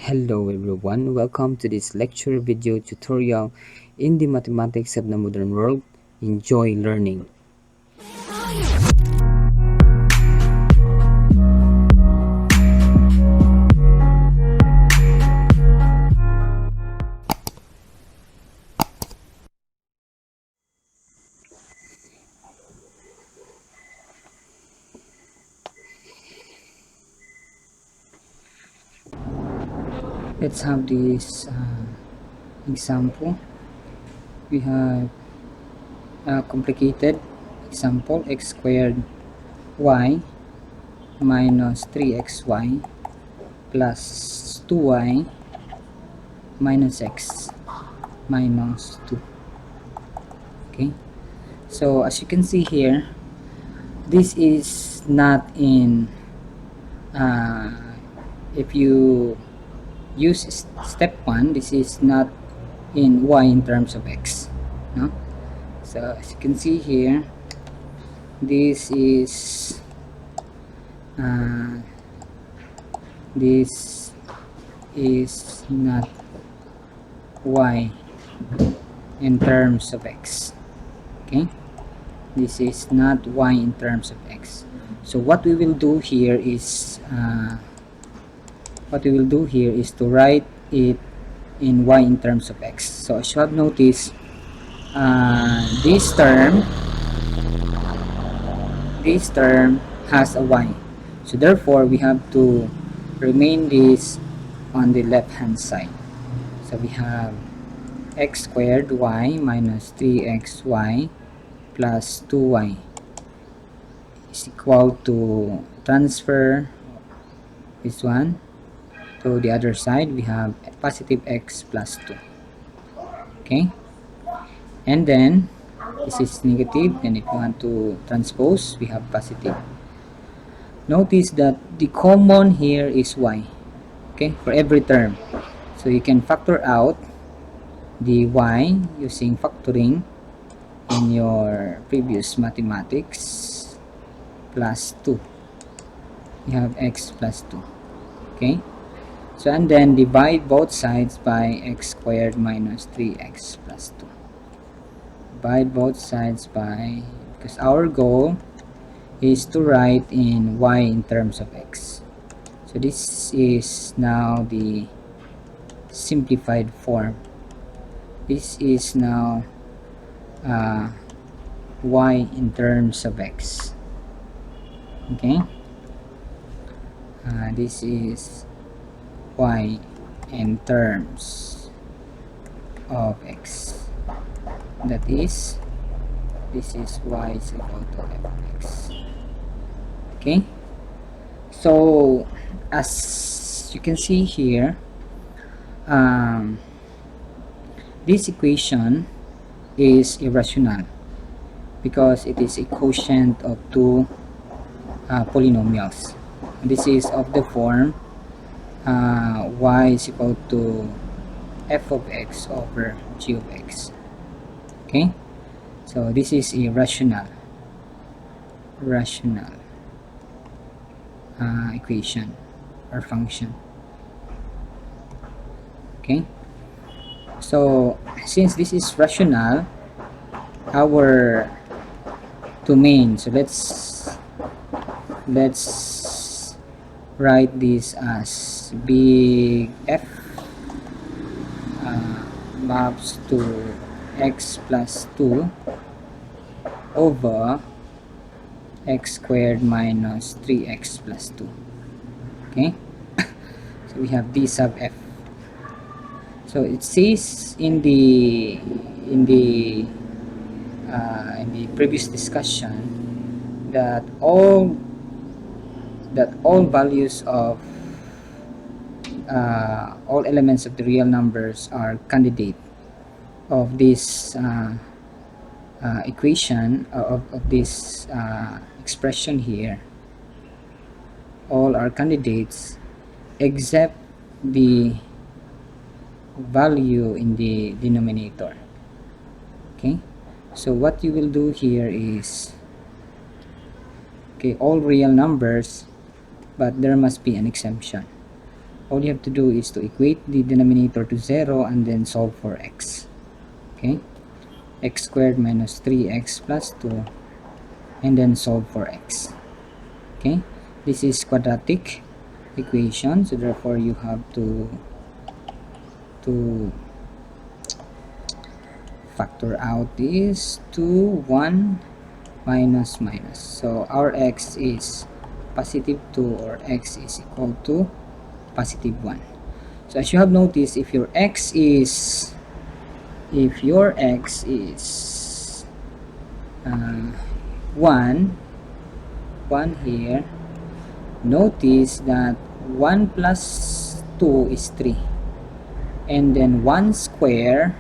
Hello everyone, welcome to this lecture video tutorial in the mathematics of the modern world. Enjoy learning. Let's have this example. We have a complicated example: x squared y minus 3xy plus 2y minus x minus 2. Okay, so as you can see here, this is not in if you use step 1, this is not in y in terms of x, no? So as you can see here, this is not y in terms of x. Okay, this is not y in terms of x. So what we will do here is to write it in y in terms of x. So as you have noticed, this term has a y, so therefore we have to remain this on the left hand side. So we have x squared y minus 3xy plus 2y is equal to, transfer this one to the other side, we have positive x plus 2. Okay, and then this is negative, and if you want to transpose, we have positive. Notice that the common here is y, okay, for every term. So you can factor out the y using factoring in your previous mathematics. Plus 2, you have x plus 2. Okay, so and then divide both sides by x squared minus 3x plus 2. Divide both sides by, because our goal is to write in y in terms of x. So this is now the simplified form. This is now y in terms of x. Okay, this is y in terms of x. That is, this is y is equal to f of x. Okay, so as you can see here, this equation is irrational because it is a quotient of two polynomials. This is of the form y is equal to f of x over g of x. Okay, so this is a rational equation or function. Okay, so since this is rational, our domain, so let's write this as big F maps to x plus 2 over x squared minus 3x plus 2. Okay, so we have d sub f. So it says in the previous discussion that all values of all elements of the real numbers are candidate of this equation of this expression here. All are candidates except the value in the denominator. Okay, so what you will do here is, okay, all real numbers, but there must be an exemption. all you have to do is to equate the denominator to 0 and then solve for x. Okay, x squared minus 3x plus 2, and then solve for x. Okay, this is quadratic equation, so therefore you have to factor out this to 1 minus minus. So our x is positive 2, or x is equal to positive 1. So as you have noticed, if your x is 1 here, notice that 1 plus 2 is 3, and then 1 square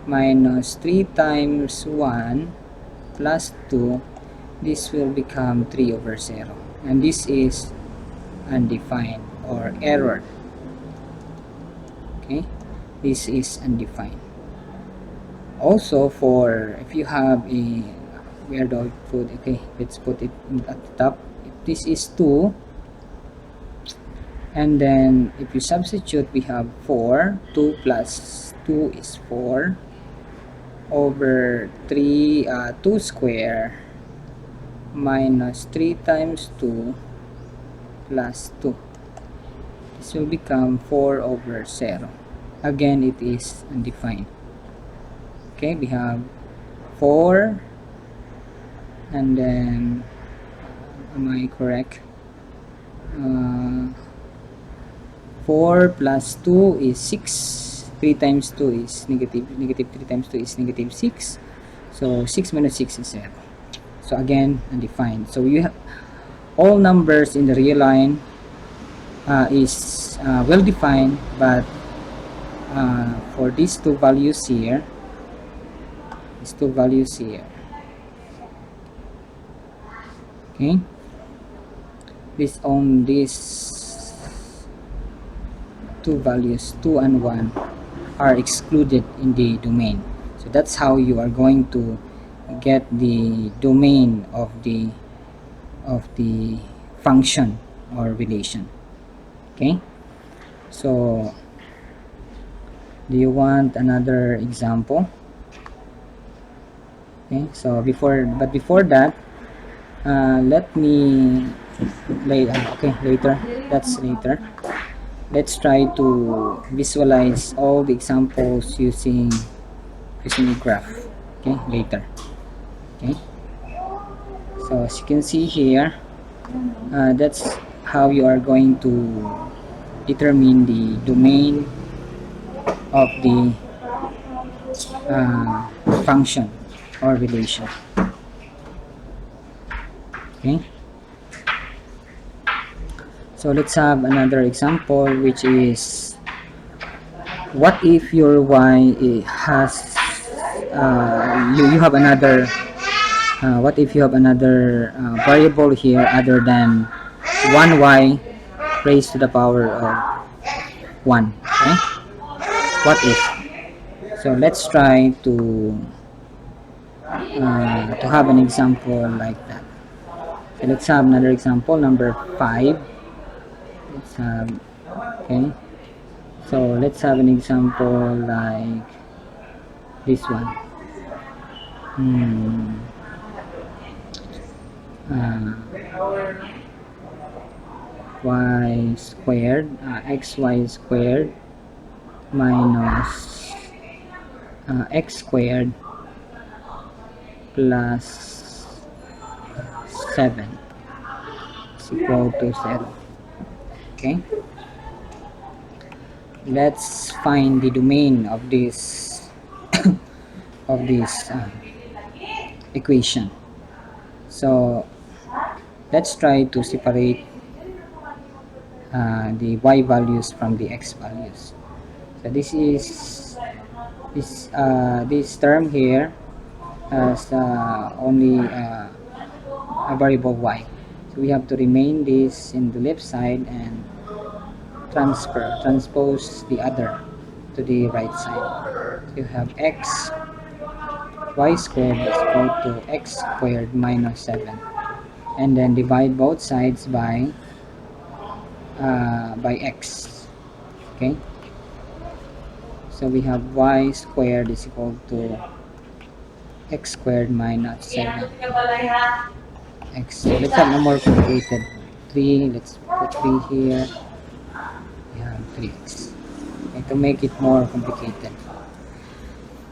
minus 3 times 1 plus 2, this will become 3 over 0, and this is undefined or error. Okay, this is undefined. Also, for if you have a weird output, okay, let's put it at the top. If this is 2, and then if you substitute, we have 4. 2 plus 2 is 4 over 3, 2 square minus 3 times 2 plus 2. This will become 4 over 0. Again, it is undefined. Okay, we have 4, and then am I correct? 4 plus 2 is 6. 3 times 2 is negative. Negative 3 times 2 is negative 6. So 6 minus 6 is 0. So again, undefined. So you have all numbers in the real line is well defined, but for these two values here, okay, this on these two values, 2 and 1, are excluded in the domain. So that's how you are going to get the domain of the function or relation. Okay, so do you want another example? Okay, so before that, let me later, that's later. Let's try to visualize all the examples using a graph. Okay, later. Okay, so as you can see here, that's how you are going to determine the domain of the function or relation. Okay, so let's have another example, which is, what if your y has you have another what if you have another variable here other than 1y raised to the power of 1. Okay, what if? So let's try to have an example like that. So let's have another example, number 5. Let's have, okay, so let's have an example like this one. Y squared, xy squared minus x squared plus 7 is equal to 0. Okay, let's find the domain of this of this equation. So let's try to separate the y values from the x values. So this is this term here has only a variable y, so we have to remain this in the left side and transpose the other to the right side. So you have x y squared is equal to x squared minus 7, and then divide both sides by x. Okay, so we have y squared is equal to x squared minus 7 x. So let's have a more complicated 3. Let's put 3 here. We have 3x. Okay, to make it more complicated.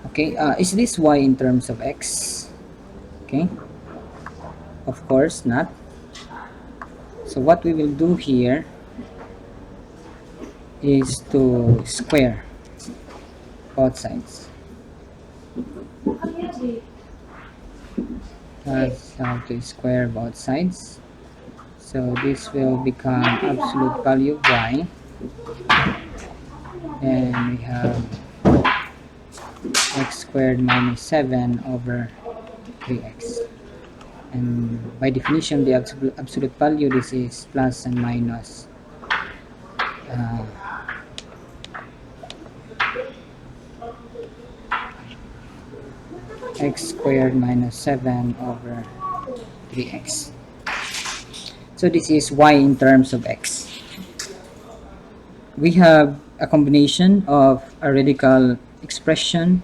Okay, is this y in terms of x? Okay, of course not. So what we will do here is to square both sides. That's how to square both sides. So this will become absolute value y, and we have x squared minus 7 over 3x. And by definition, the absolute value, this is plus and minus uh, x squared minus 7 over 3x. So this is y in terms of x. We have a combination of a radical expression,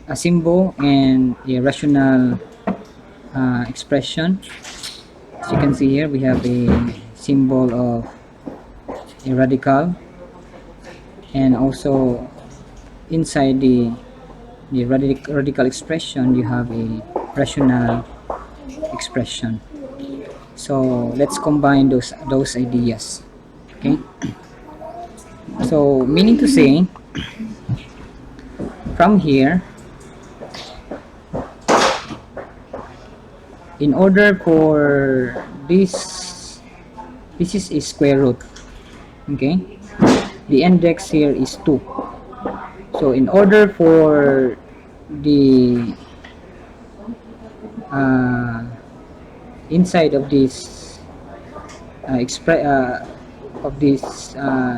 a symbol, and a rational expression. As you can see here, we have a symbol of a radical, and also inside the radical expression you have a rational expression. So let's combine those ideas. Okay, so meaning to say, from here, in order for this is a square root. Okay, the index here is 2. So in order for the inside of this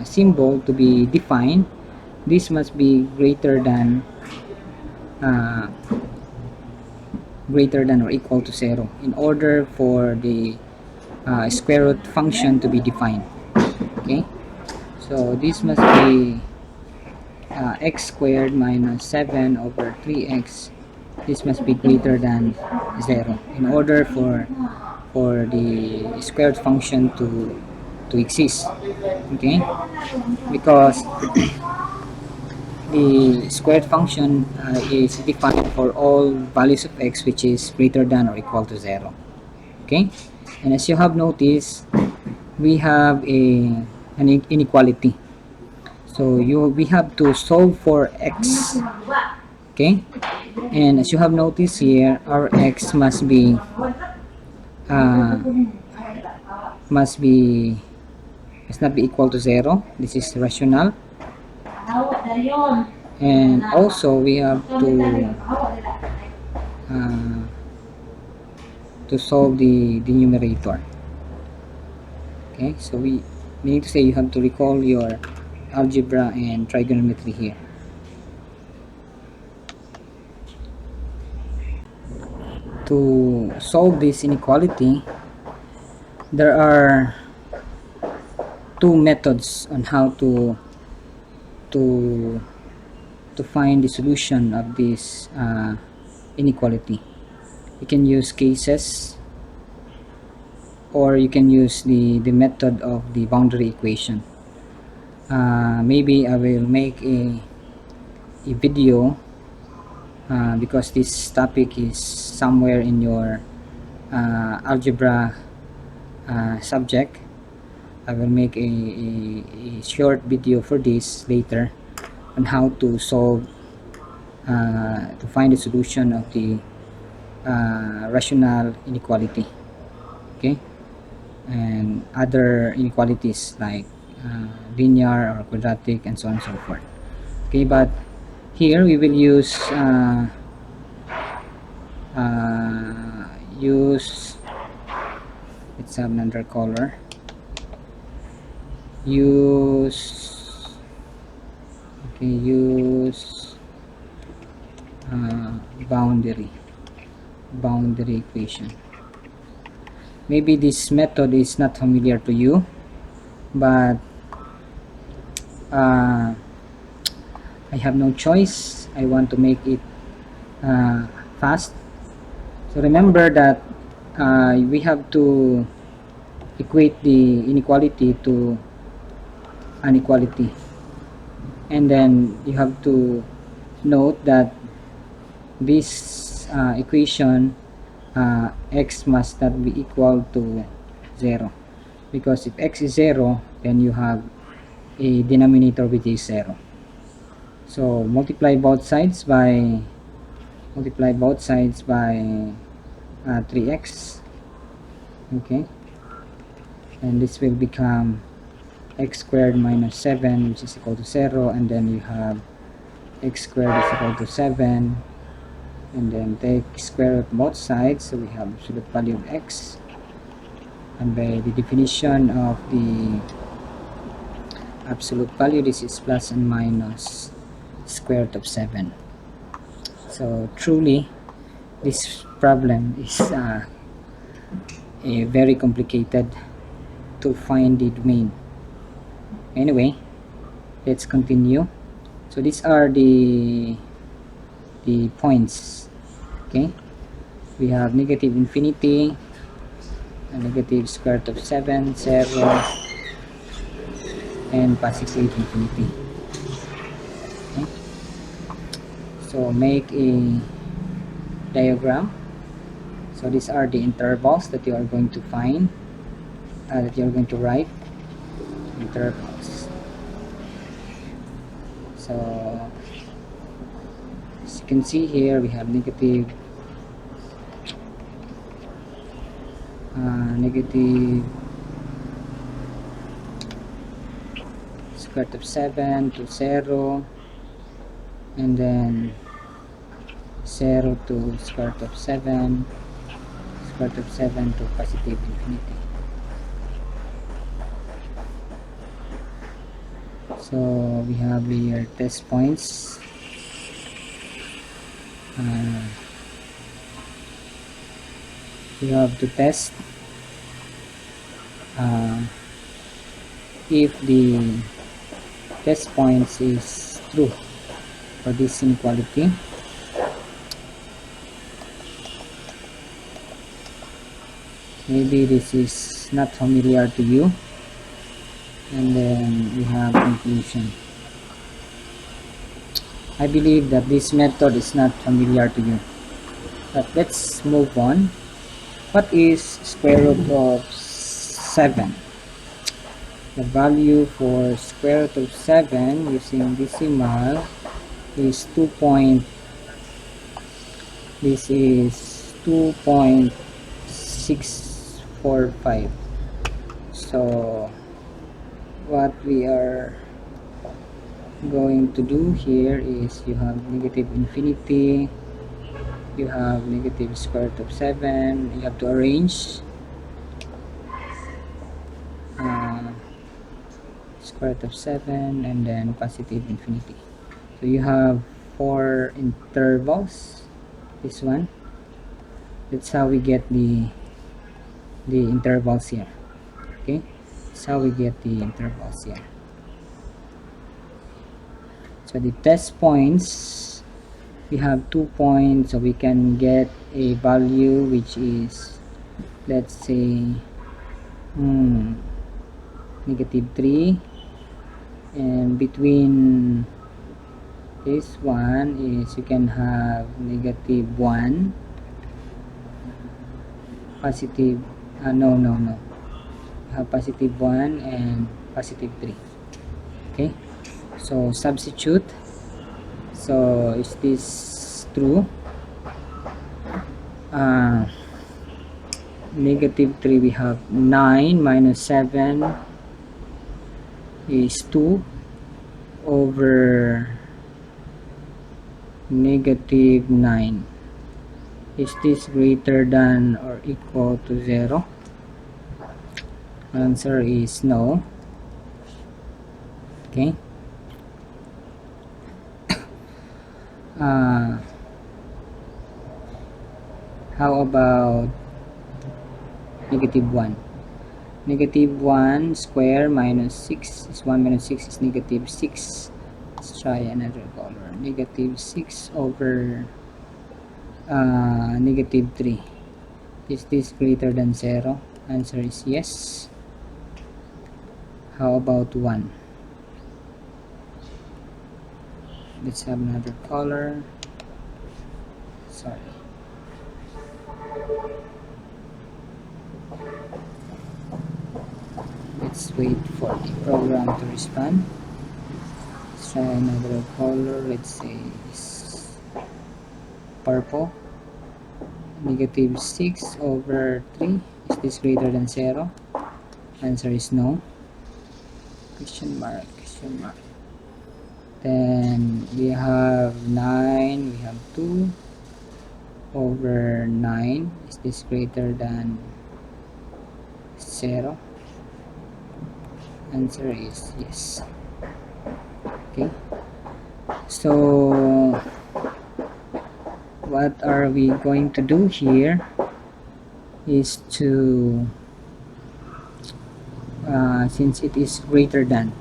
symbol to be defined, this must be uh, greater than or equal to 0 in order for the square root function to be defined. Okay, so this must be x squared minus 7 over 3x. This must be greater than 0 in order for the squared function to exist. Okay, because the squared function is defined for all values of x which is greater than or equal to 0. Okay, and as you have noticed, we have an inequality. So we have to solve for x. Okay, and as you have noticed here, our x must uh, must be must not be equal to 0. This is rational. And also we have uh, to solve the numerator. Okay, so we need to say you have to recall your algebra and trigonometry here. To solve this inequality, there are two methods on how to find the solution of this inequality. You can use cases, or you can use the method of the boundary equation. Maybe I will make a video because this topic is somewhere in your algebra subject. I will make a short video for this later on how to solve to find the solution of the rational inequality. Okay, and other inequalities like linear or quadratic and so on and so forth. Okay, but here we will use let's have another color. Use boundary equation. Maybe this method is not familiar to you, but uh, I have no choice. I want to make it uh, fast. So remember that we have to equate the inequality to an equality, and then you have to note that this equation, x must not be equal to 0, because if x is 0, then you have a denominator which is 0. So multiply both sides by 3x, okay, and this will become x squared minus 7, which is equal to 0, and then you have x squared is equal to 7, and then take square root both sides, so we have absolute value of x, and by the definition of the absolute value, this is plus and minus square root of 7. So truly this problem is a very complicated to find the domain. Anyway, let's continue. So these are the points, okay. We have negative infinity, a negative square root of 7, 0, and positive infinity, okay. So make a diagram. So these are the intervals that you are going to find, that you are going to write intervals. So as you can see here, we have negative square root of 7 to 0, and then 0 to square root of 7, square root of 7 to positive infinity. So we have here test points. You have to test if the test points is true for this inequality. Maybe this is not familiar to you, and then we have conclusion. I believe that this method is not familiar to you, but let's move on. What is square root of 7? The value for square root of 7 using decimal is 2.645. So what we are going to do here is, you have negative infinity, you have negative square root of 7, you have to arrange square root of 7 and then positive infinity. So you have 4 intervals. This one, that's how we get the intervals here, okay. That's how we get the intervals here. So the test points, we have 2 points, so we can get a value which is, let's say, negative 3, and between this one is, you can have negative 1, positive, no, you have positive 1 and positive 3, okay. So substitute. So is this true? Negative 3, we have 9 minus 7 is 2 over negative 9. Is this greater than or equal to 0? Answer is no, okay. How about negative 1? Negative 1 square minus 6 is 1 minus 6 is negative 6. Let's try another color. Negative 6 over negative 3. Is this greater than 0? Answer is yes. How about 1? Let's have another color. Sorry. Let's wait for the program to respond. Let's try another color. Let's say this purple. Negative 6 over 3. Is this greater than 0? Answer is no. Question mark, question mark. Then we have 9. We have 2 over 9. Is this greater than 0? Answer is yes. Okay. So what are we going to do here is to since it is greater than,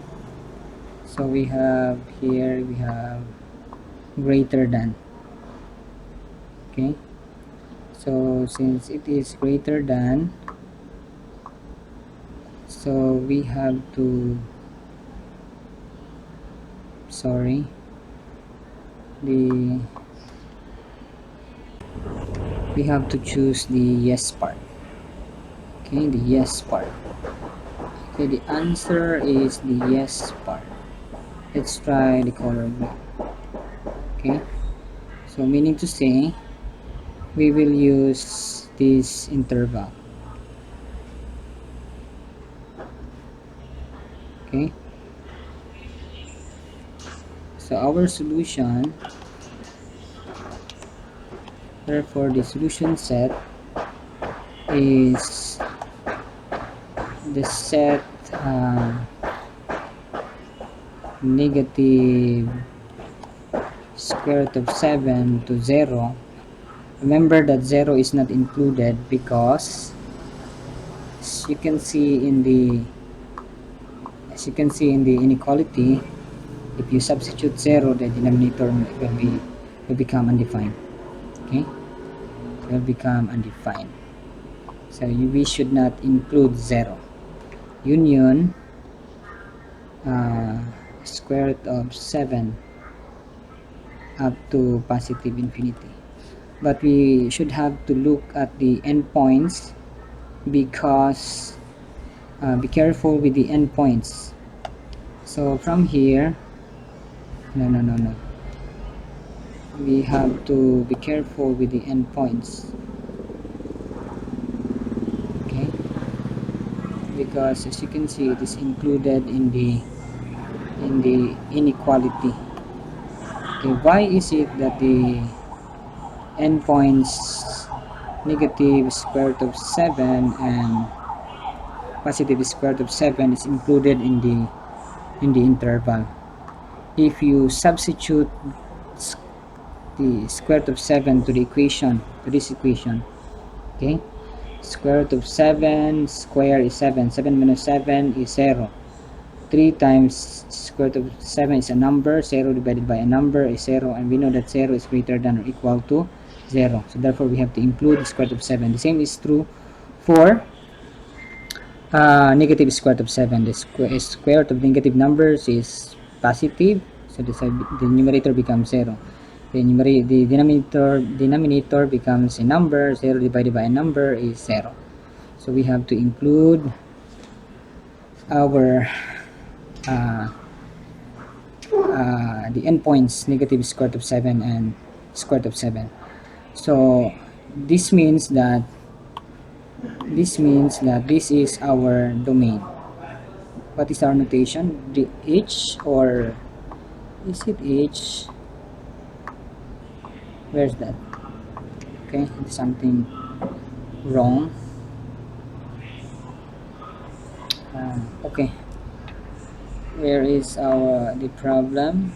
so we have here, we have greater than. Okay, so since it is greater than, so we have to, sorry, we have to choose the yes part. Okay, the yes part. Okay, the answer is the yes part. Let's try the color green. Okay, so meaning to say we will use this interval. Okay, so our solution, therefore the solution set is the set negative square root of 7 to 0. Remember that 0 is not included because as you can see in the inequality, if you substitute 0, the denominator will become undefined. Okay, will become undefined. So we should not include 0. Union square root of 7 up to positive infinity. But we should have to look at the endpoints because be careful with the endpoints. So from here, no, we have to be careful with the endpoints. Okay, because as you can see, it is included in the inequality. Okay, why is it that the endpoints negative square root of 7 and positive square root of 7 is included in the interval? If you substitute the square root of 7 to the equation, to this equation, okay, square root of 7 square is 7, 7 minus 7 is 0, 3 times square root of 7 is a number, 0 divided by a number is 0, and we know that 0 is greater than or equal to 0, so therefore we have to include the square root of 7. The same is true for negative square root of 7. The square root of negative numbers is positive, so the numerator becomes 0. The denominator becomes a number, 0 divided by a number is 0. So we have to include our the endpoints negative square root of 7 and square root of 7. So this means that this is our domain. What is our notation? The h, or is it h? Where's that? Okay, something wrong. Okay, where is the problem?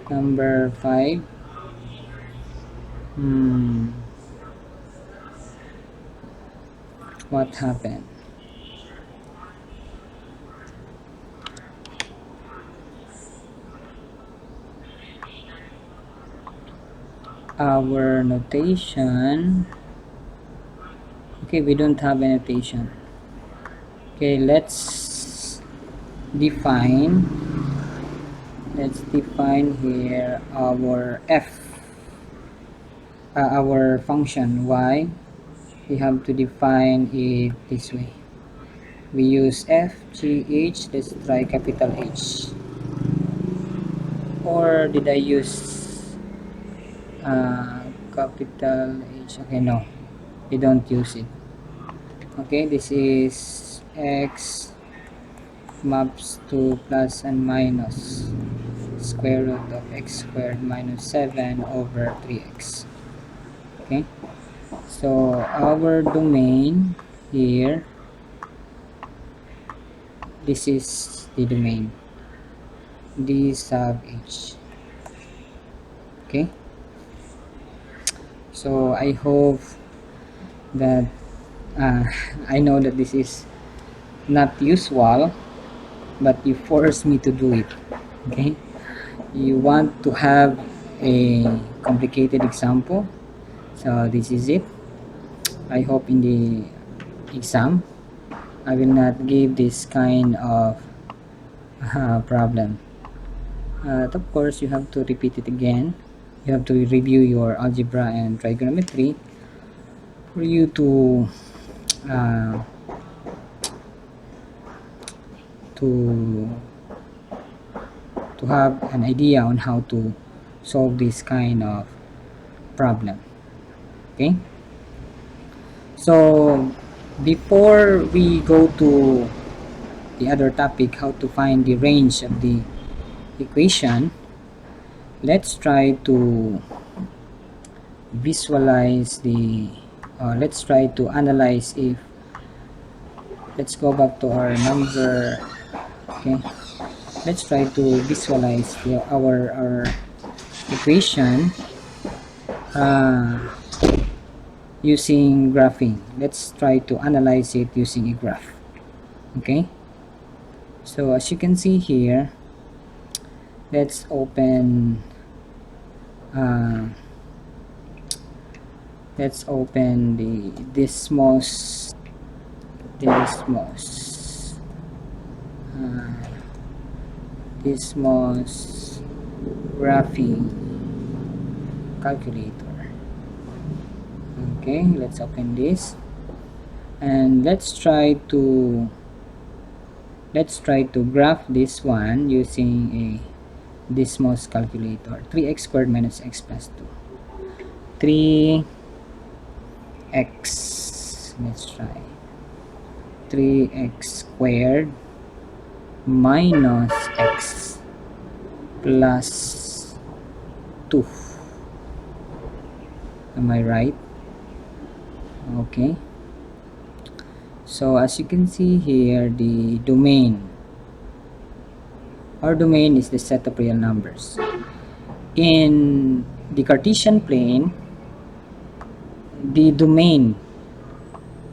Number 5. What happened? Our notation. Okay, we don't have a notation. Okay, define let's define here our our function y. We have to define it this way. We use f g h. Let's try capital H. Or did I use capital H? Okay, no, we don't use it. Okay, this is x maps to plus and minus square root of x squared minus 7 over 3x. Okay, so our domain here, this is the domain d sub h. Okay, so I hope that I know that this is not usual, but you force me to do it. Okay, you want to have a complicated example, so this is it. I hope in the exam I will not give this kind of problem. Of course, you have to repeat it again. You have to review your algebra and trigonometry for you uh, to to have an idea on how to solve this kind of problem. Okay, so before we go to the other topic, how to find the range of the equation, let's try to visualize the let's try to analyze if, let's go back to our number. Okay, let's try to visualize our equation uh, using graphing. Let's try to analyze it using a graph. Okay, so as you can see here, let's open the Desmos graphing calculator. Okay, let's open this and let's try to graph this one using a Desmos calculator. 3x squared minus x plus 2. 3x, let's try 3x squared minus x plus 2. Am I right? Okay, so as you can see here, the domain, our domain is the set of real numbers. In the Cartesian plane, the domain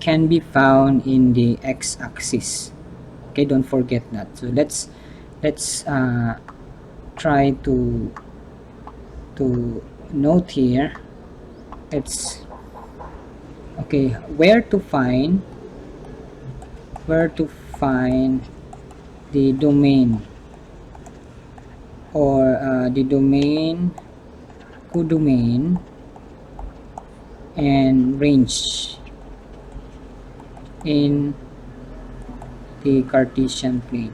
can be found in the x-axis. Okay, don't forget that. So let's try to note here. It's okay, where to find the domain, or the domain, codomain, and range in the Cartesian plane.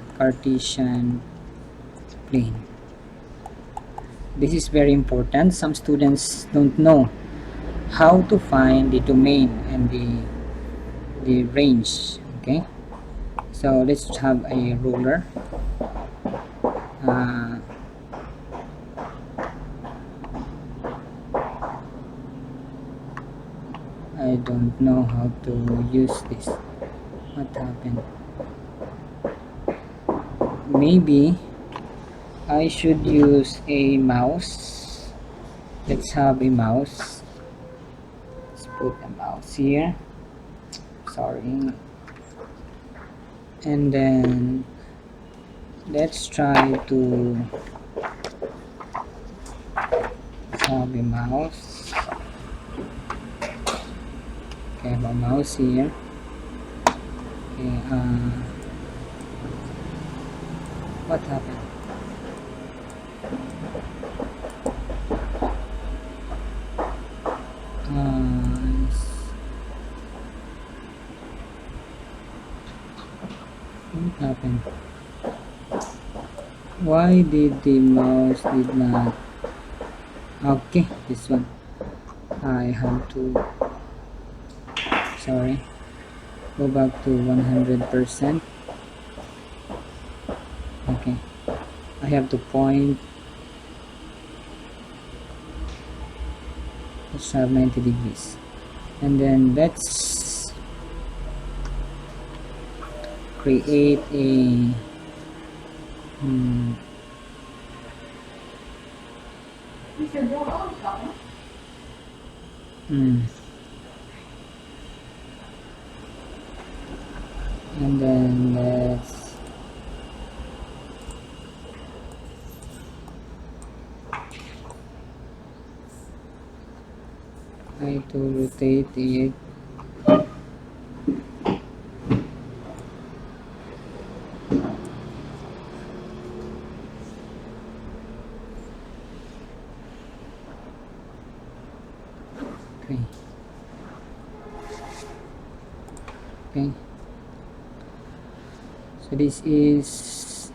This is very important. Some students don't know how to find the domain and the range. Okay, so let's have a ruler. I don't know how to use this. What happened? Maybe I should use a mouse. Let's have a mouse. Let's put a mouse here sorry. And then let's try to have a mouse. Okay, I have a mouse here. Okay, what happened? What happened? Why did the mouse did not? Okay, this one. I have to, sorry, go back to 100%. Okay, I have to point. Let's have 90 degrees, and then let's create a and then let's try to rotate it. Okay. Okay. So this is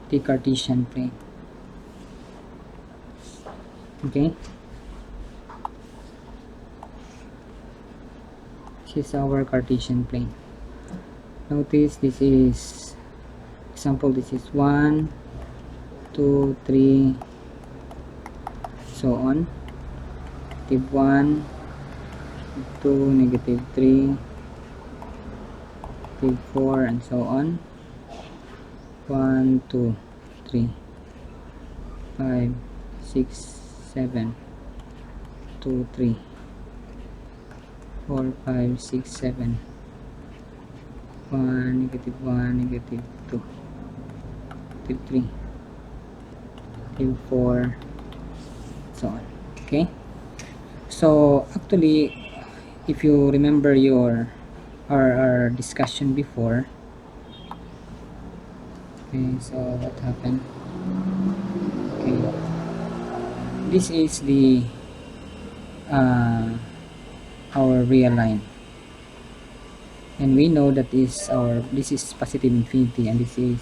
the Cartesian plane. Okay. This is our Cartesian plane. Notice this is example, this is 1, 2, 3, so on. -1, -2, -3, -4, and so on. 1, 2, 3, 5, 6, 7, 2, 3, 4, 5, 6, 7, 1, -1, -2, -3, -4, so on. Okay, so actually, if you remember our discussion before, okay, so what happened? Okay, this is the our real line, and we know that this is positive infinity and this is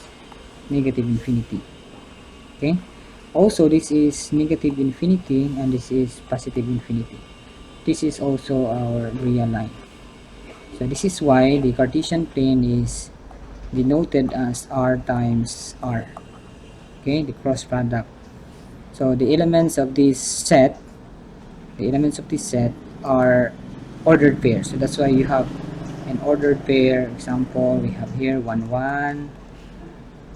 negative infinity. Okay, also this is negative infinity and this is positive infinity. This is also our real line. So this is why the Cartesian plane is denoted as r times r. Okay, the cross product. So the elements of this set are ordered pairs. So that's why you have an ordered pair. Example, we have here 1, 1,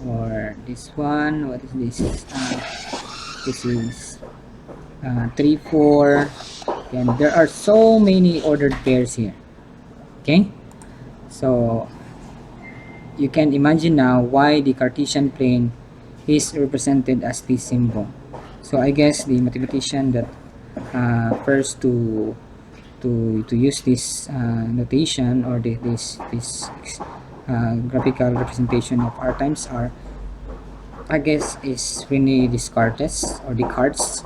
or this one. What is this? This is 3, 4. And there are so many ordered pairs here. Okay, so you can imagine now why the Cartesian plane is represented as this symbol. So I guess the mathematician that first to use this notation or this graphical representation of r times r, I guess is Rene Descartes or Descartes.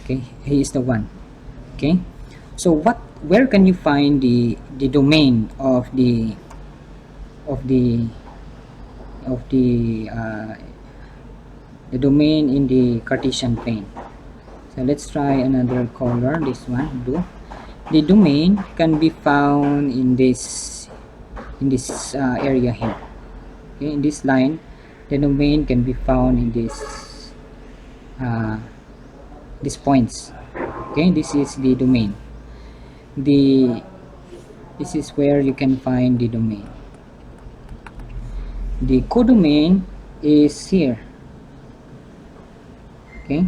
Okay, he is the one. Okay, so where can you find the domain of the domain in the Cartesian plane? So let's try another color, this one, blue. The domain can be found in this area here. Okay, in this line, the domain can be found in these points. Okay, this is the domain. This is where you can find the domain. The codomain is here. Okay,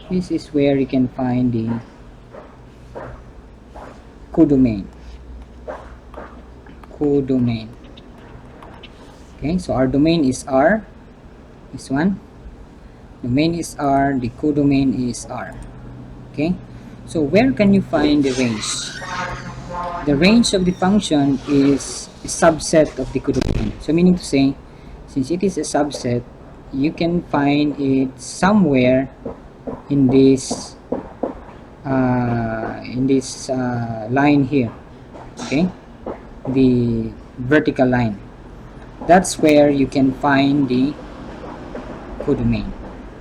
this is where you can find the codomain. codomain. Okay, so our domain is R, this one. Domain is R, the codomain is R. Okay, so where can you find the range? The range of the function is a subset of the codomain. So meaning to say, since it is a subset, you can find it somewhere in this line here. Okay, the vertical line. That's where you can find the codomain.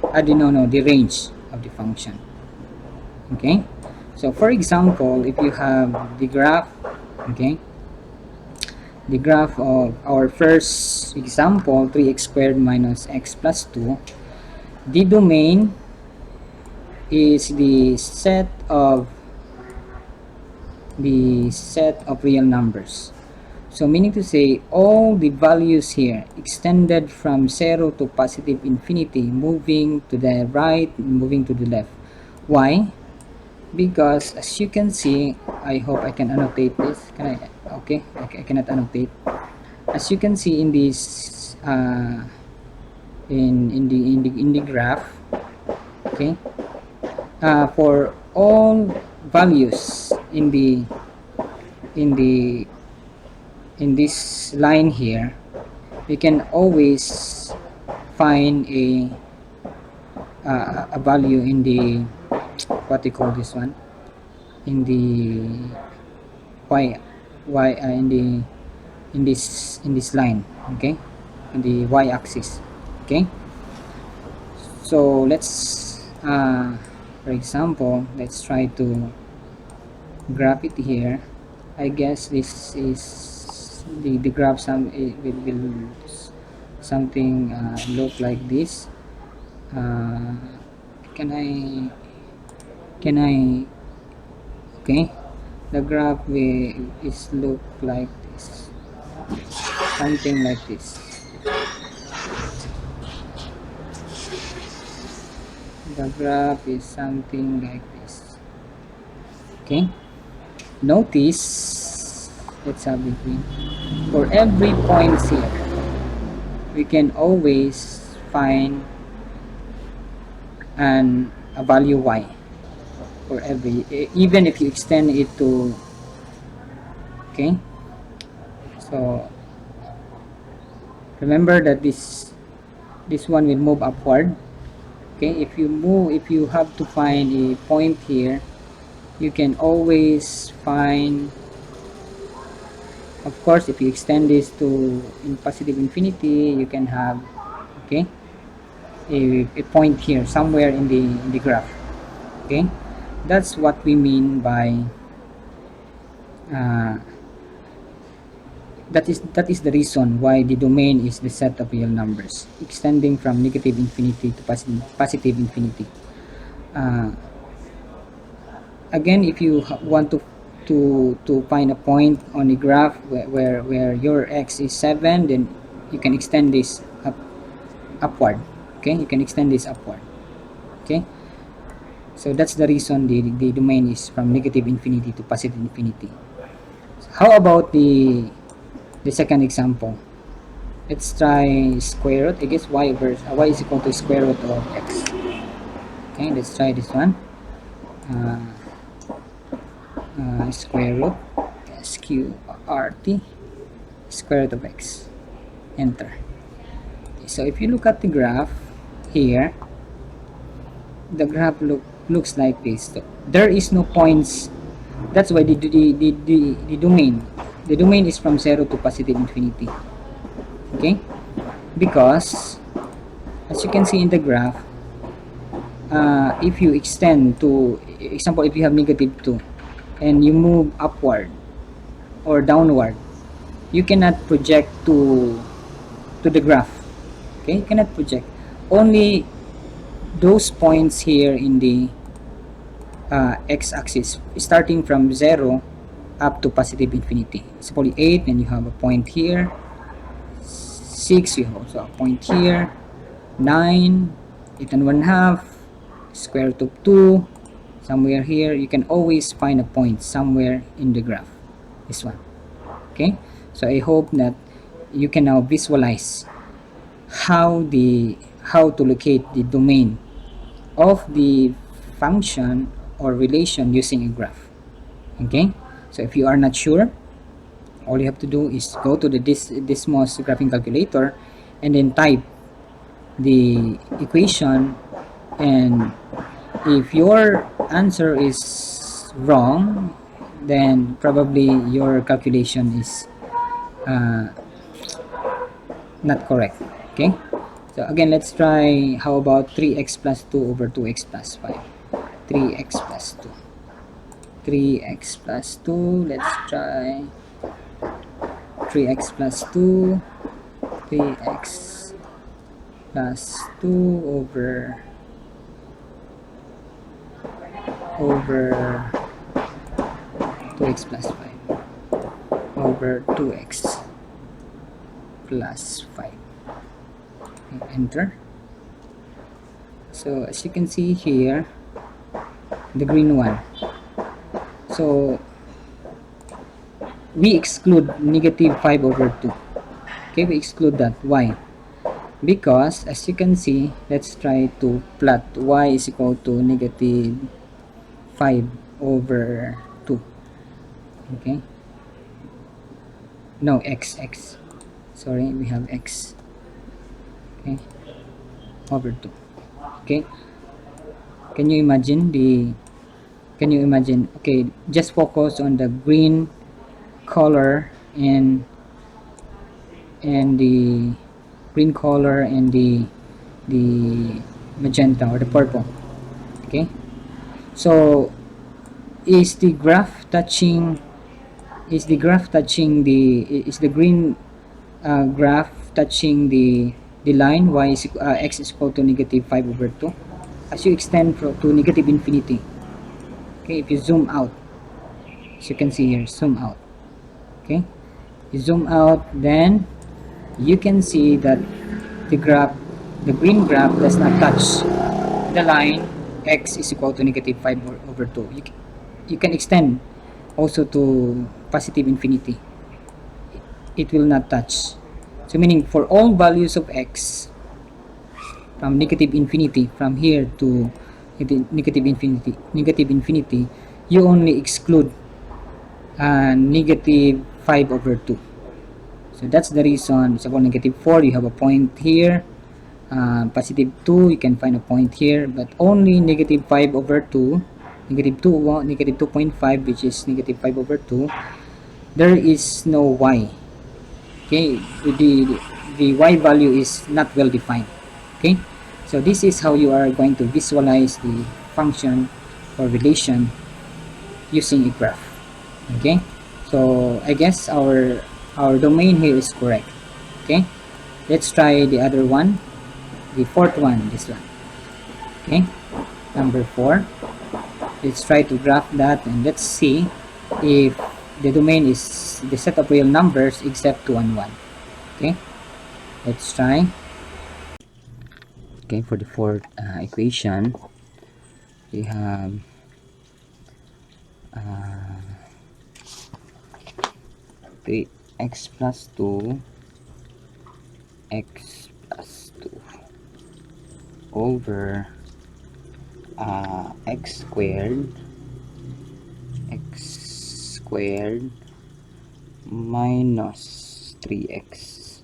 The range of the function. Okay, so for example, if you have the graph, okay, the graph of our first example, 3x squared minus x plus 2, the domain is the set of real numbers. So meaning to say, all the values here extended from 0 to positive infinity, moving to the right, moving to the left. Why? Because as you can see, I hope I can annotate this. Can I? Okay, I cannot annotate. As you can see in this in the graph, okay, for all values in the in this line here, we can always find a value in the, what do you call this one, in the in this line, okay, in the y-axis. Okay, so let's for example, let's try to graph it here. I guess this is the graph. It will something look like this. uh, can I okay, the graph is look like this, something like this. The graph is something like this. Okay, notice, let's have between, for every points here we can always find a value y for every, even if you extend it to, okay, so remember that this one will move upward. Okay, if you have to find a point here, you can always find, of course, if you extend this to in positive infinity, you can have, okay, a point here somewhere in the graph. Okay, that's what we mean by that is the reason why the domain is the set of real numbers extending from negative infinity to positive infinity. uh, Again, if you want to find a point on the graph where your x is 7, then you can extend this upward. Okay, you can extend this upward. Okay, so that's the reason the domain is from negative infinity to positive infinity. So how about the second example? Let's try square root. I guess y is equal to square root of x. Okay, let's try this one. Square root sqrt square root of x. Enter. Okay, so if you look at the graph here, the graph looks like this. So there is no points. That's why the domain is from 0 to positive infinity. Okay, because as you can see in the graph, if you extend to, example, if you have negative 2 and you move upward or downward, you cannot project to the graph. Okay, you cannot project. Only those points here in the x-axis, starting from 0 up to positive infinity. Suppose 8, and you have a point here. 6, you have also a point here. 9, 8 and 1/2, square root of 2, somewhere here. You can always find a point somewhere in the graph, this one. Okay, So I hope that you can now visualize how to locate the domain of the function or relation using a graph. Okay, so if you are not sure, all you have to do is go to the Dismos graphing calculator and then type the equation, and if your answer is wrong, then probably your calculation is uh, not correct. Okay, so again, let's try. How about 3x plus 2 over 2x plus 5? 3x plus 2, 3x plus 2, let's try 3x plus 2, 3x plus 2 over 2x plus 5 over 2x plus 5. Okay, enter. So as you can see here, the green one, so we exclude negative 5 over 2. Okay, we exclude that. Why? Because as you can see, let's try to plot y is equal to negative 5 over 2. Okay, no, x, sorry, we have x, okay, over 2. Okay, can you imagine okay, just focus on the green color and the green color and the magenta or the purple. Okay, so is the graph touching is the green graph touching the line y is x is equal to negative 5 over 2 as you extend to negative infinity. Okay, if you zoom out, as you can see here, zoom out. Okay, you zoom out, then you can see that the graph, the green graph, does not touch the line x is equal to negative 5 over 2. You can extend also to positive infinity. It will not touch. So meaning for all values of x from negative infinity, from here to negative infinity, you only exclude negative 5 over 2. So that's the reason. So for negative 4, you have a point here. Positive 2, you can find a point here, but only negative 5 over 2, negative 2, negative 2.5, which is negative 5 over 2, there is no y. Okay, the y value is not well defined. Okay, so this is how you are going to visualize the function or relation using a graph. Okay, so I guess our domain here is correct. Okay, let's try the other one, the fourth one, this one. Okay, number 4, let's try to graph that and let's see if the domain is the set of real numbers except 2 and 1. Okay, let's try. Okay, for the fourth equation, we have uh, 3x plus 2 x plus 2 over x squared minus 3x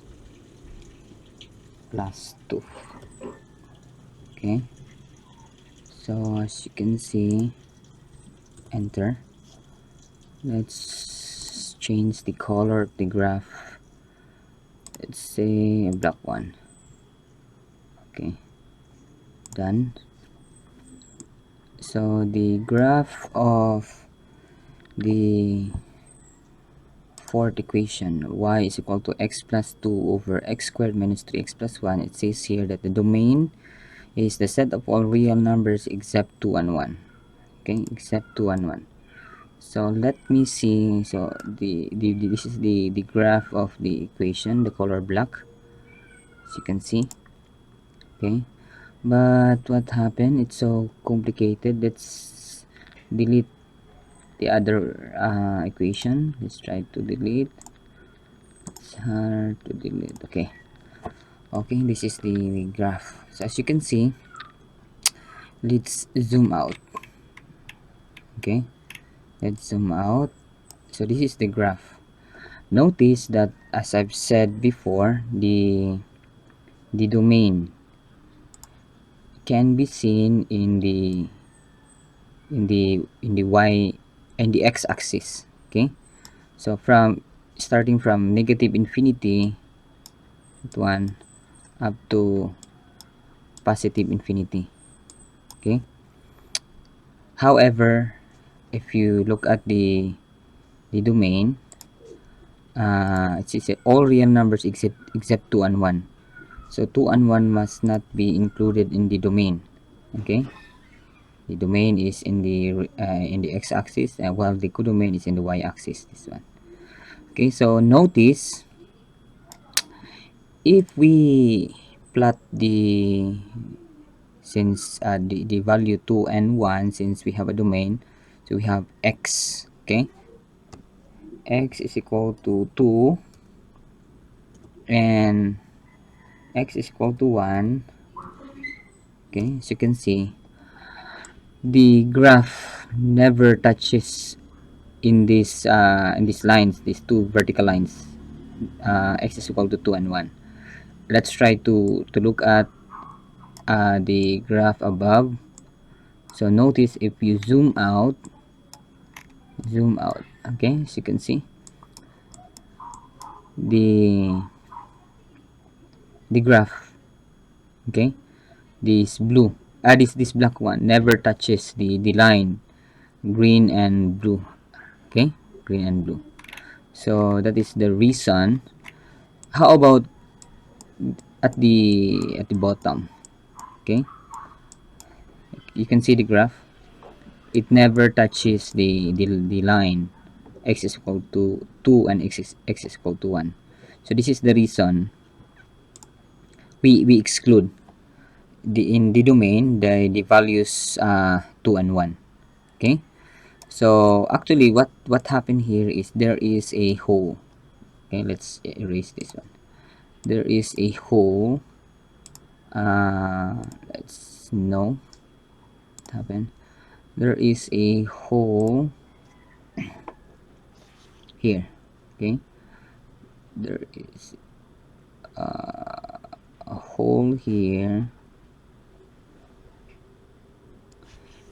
plus 2. Okay, so as you can see, enter. Let's change the color of the graph. Let's say a black one. Okay, done. So the graph of the fourth equation, y is equal to x plus 2 over x squared minus 3x plus 1, it says here that the domain is the set of all real numbers except 2 and 1. Okay, except 2 and 1. So let me see. So this is the graph of the equation, the color black, as you can see. Okay, but what happened, it's so complicated. Let's delete the other equation. Let's try to delete. It's hard to delete. Okay. Okay, this is the graph. So as you can see, let's zoom out. Okay, let's zoom out. So this is the graph. Notice that, as I've said before, the domain can be seen in the y and the x-axis. Okay, so from starting from negative infinity, that one, up to positive infinity. Okay, however, if you look at the domain, it says all real numbers except 2 and 1. So 2 and 1 must not be included in the domain. Okay, the domain is in the x-axis, while the codomain is in the y-axis. This one. Okay, so notice, if we plot the value 2 and 1, since we have a domain, so we have x. Okay, x is equal to 2 and x is equal to 1. Okay, as you can see, the graph never touches in these lines, these two vertical lines, x is equal to 2 and 1. Let's try to look at the graph above. So notice, if you zoom out, okay, as you can see, the graph, okay, this blue, this black one never touches the line green and blue. Okay, green and blue. So that is the reason. How about at the bottom? Okay, you can see the graph, it never touches the line x is equal to 2 and x is equal to 1. So this is the reason we exclude in the domain the values 2 and 1. Okay, so actually what happened here is there is a hole. Okay, let's erase this one. There is a hole. Let's know what happened. There is a hole here. Okay, there is a hole here,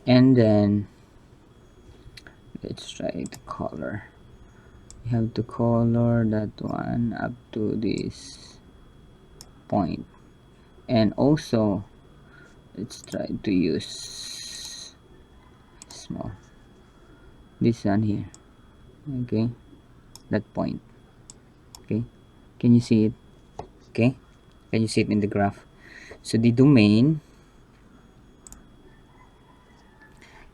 and then let's try the color. We have to color that one up to this point, and also let's try to use small, this one here. Okay, that point. Okay, can you see it? Okay, can you see it in the graph? So the domain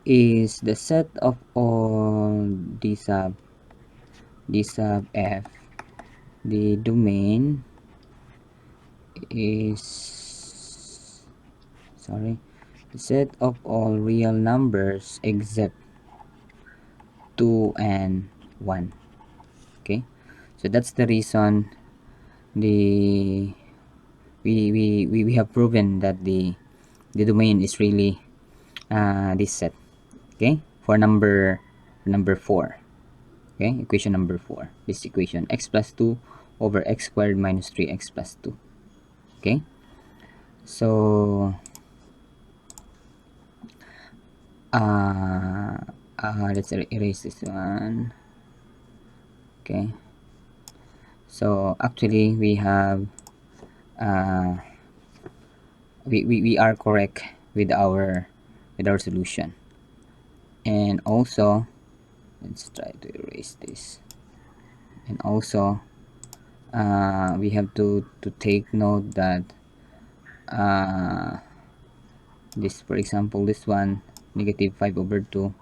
is the set of all d sub f. The domain is, sorry, the set of all real numbers except 2 and 1. Okay, so that's the reason the we have proven that the domain is really this set. Okay, for number 4. Okay, equation number 4, this equation, x plus 2 over x squared minus 3x plus 2. Okay, so let's erase this one. Okay, so actually we have we are correct with our solution. And also, let's try to erase this. And also we have to take note that this, for example, this one, negative 5 over 2,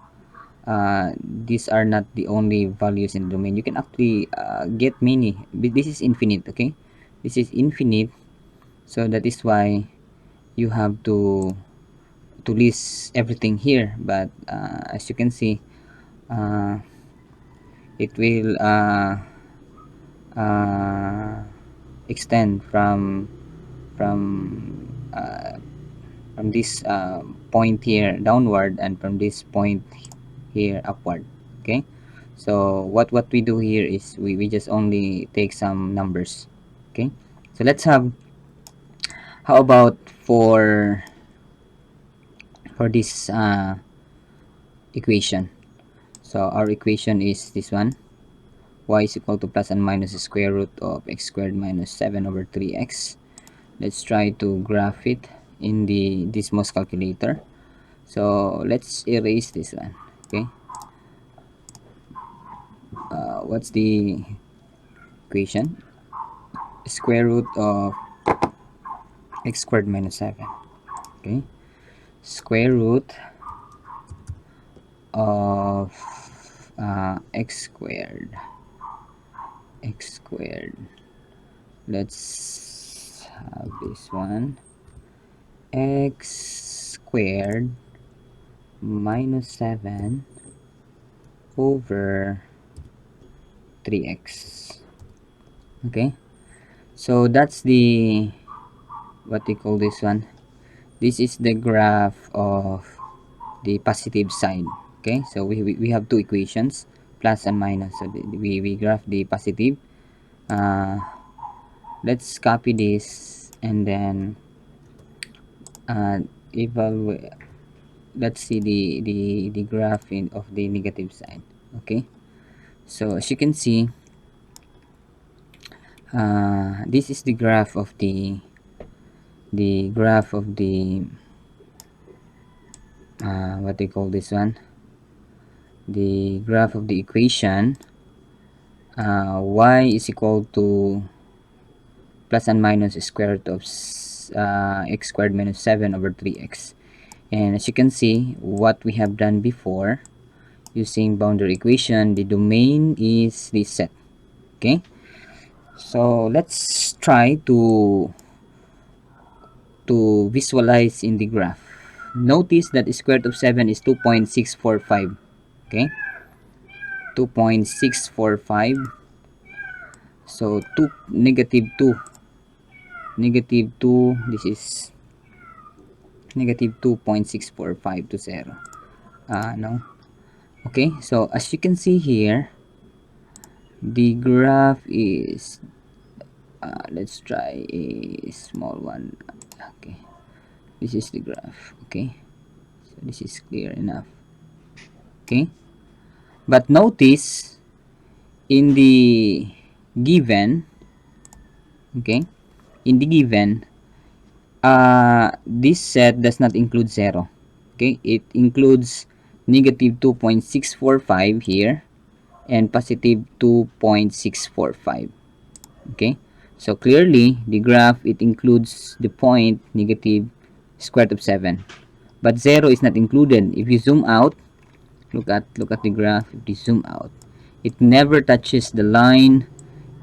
these are not the only values in the domain. You can actually get many. This is infinite. Okay, this is infinite, so that is why you have to list everything here. But as you can see, it will uh, extend from from this point here downward, and from this point here upward. Okay, so what we do here is we just only take some numbers. Okay, so let's have, how about for this equation. So our equation is this one: y is equal to plus and minus the square root of x squared minus 7 over 3x. Let's try to graph it in the Desmos calculator. So let's erase this one. Okay, what's the equation? Square root of x squared minus 7. Okay, square root of x squared. Let's have this one: x squared minus 7 over 3x. Okay, so that's the, what they call this one, this is the graph of the positive side. Okay, so we have two equations, plus and minus. So we graph the positive. Let's copy this and then evaluate. Let's see the graph of the negative side. Okay, so as you can see, this is the graph of the graph of the what they call this one, the graph of the equation y is equal to plus and minus square root of x squared minus 7 over 3x. And as you can see, what we have done before, using boundary equation, the domain is this set. Okay, so let's try to visualize in the graph. Notice that the square root of 7 is 2.645. Okay, 2.645. So 2 negative 2, negative 2, this is negative 2.645 to 0. No, okay, so as you can see here, the graph is let's try a small one. Okay, this is the graph. Okay, so this is clear enough. Okay, but notice in the given, okay, in the given, this set does not include 0. Okay, it includes negative 2.645 here and positive 2.645. Okay, so clearly the graph, it includes the point negative square root of 7, but 0 is not included. If you zoom out, look at the graph. If you zoom out, it never touches the line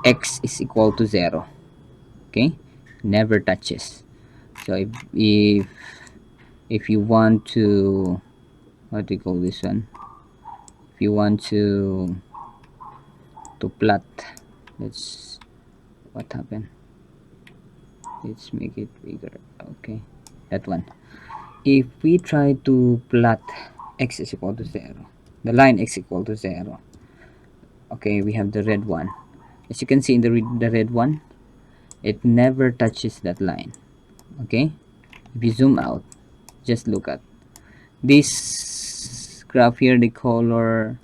x is equal to 0. Okay, never touches. So if you want to, what do you call this one, if you want to plot, let's, what happened, let's make it bigger. Okay, that one. If we try to plot x is equal to 0, the line x equal to 0, okay, we have the red one. As you can see in the red one, it never touches that line. Okay, if you zoom out, just look at this graph here, the color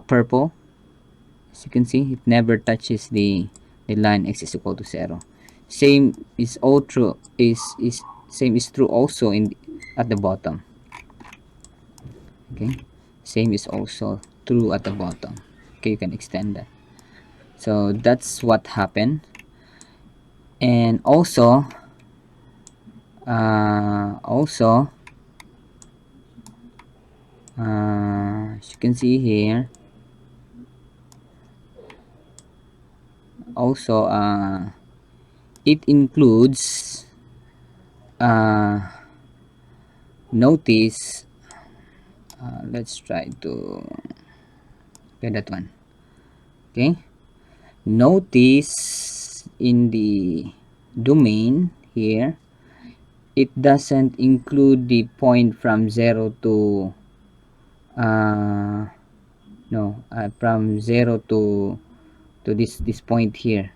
purple. As you can see, it never touches the line x is equal to 0. Same is all true, is same is true also in at the bottom. Okay, same is also true at the bottom. Okay, you can extend that. So that's what happened. And also as you can see here, also it includes notice, let's try to get that one. Okay, Notice in the domain here, it doesn't include the point from 0 to uh, no from 0 to this point here.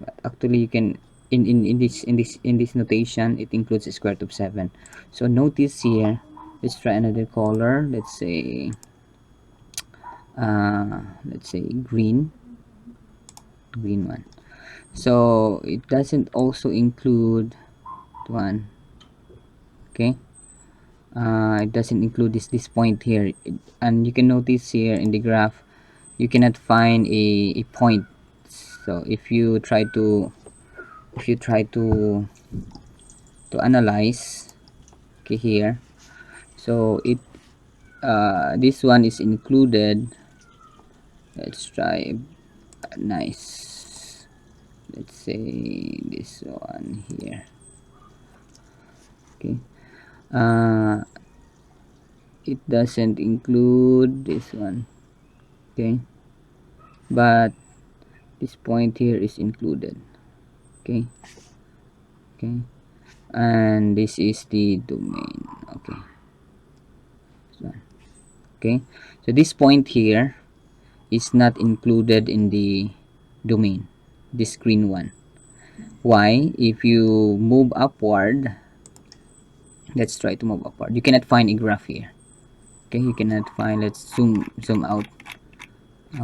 But actually you can in this notation it includes the square root of 7. So notice here, let's try another color. Let's say green one. So it doesn't also include one. Okay, it doesn't include this point here. And you can notice here in the graph you cannot find a point. So if you try to analyze, okay, here, so it this one is included. Let's try nice, let's say this one here. Okay, uh it doesn't include this one. Okay, but this point here is included. Okay, okay, and this is the domain. Okay, this one. Okay, so this point here is not included in the domain, this green one. Why? If you move upward, let's try to move upward, you cannot find a graph here. Okay, you cannot find, let's zoom out.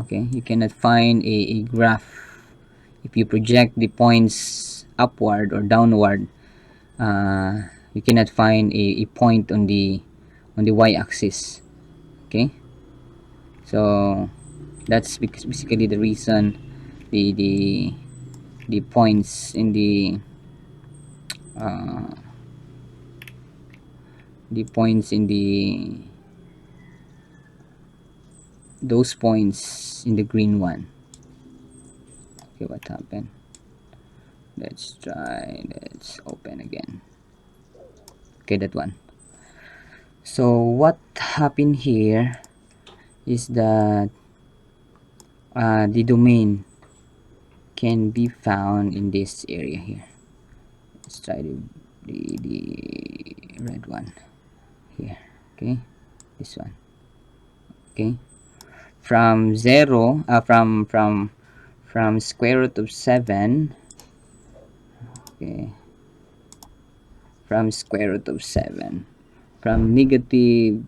Okay, you cannot find a graph. If you project the points upward or downward, you cannot find a point on the y-axis. Okay, so that's basically the reason the the the points in uh, the points in the those points in the green one. Okay, what happened? Let's open again. Okay, that one. So what happened here is that the domain can be found in this area here. Let's try the red one here. Okay, this one. Okay, from 0 from square root of 7. Okay, from square root of 7, from negative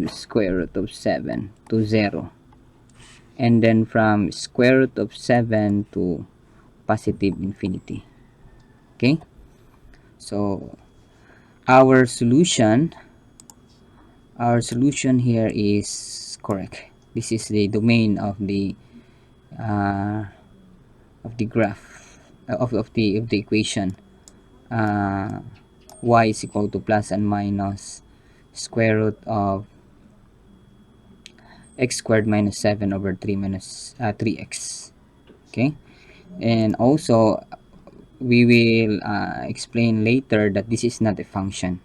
square root of 7 to 0, and then from square root of 7 to positive infinity. Okay, so our solution here is correct. This is the domain uh, of the graph, of the equation. uh, y is equal to plus and minus square root of x squared minus 7 over 3 minus 3x. Okay, and also we will explain later that this is not a function,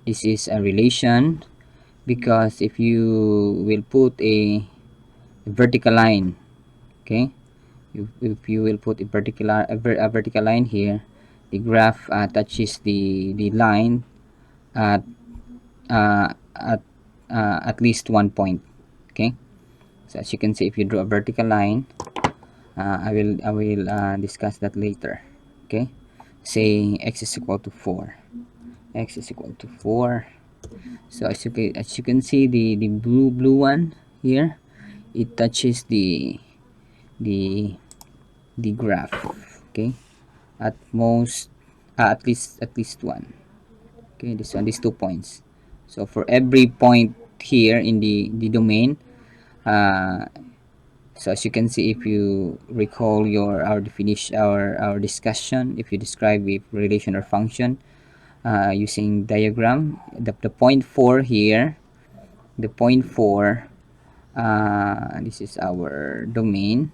this is a relation, because if you will put a vertical line, okay, if you will put a vertical line here, the graph touches the line at uh, at at least one point. Okay, so as you can see, if you draw a vertical line, I will discuss that later. Okay, say x is equal to 4, x is equal to 4. So as you can see, the blue one here, it touches the the graph. Okay, at most at least one. Okay, this one, these 2 points. So for every point here in the domain, uh, so as you can see, if you recall our definition, our discussion, if you describe a relation or function using diagram, the point 4 here, the point 4, this is our domain,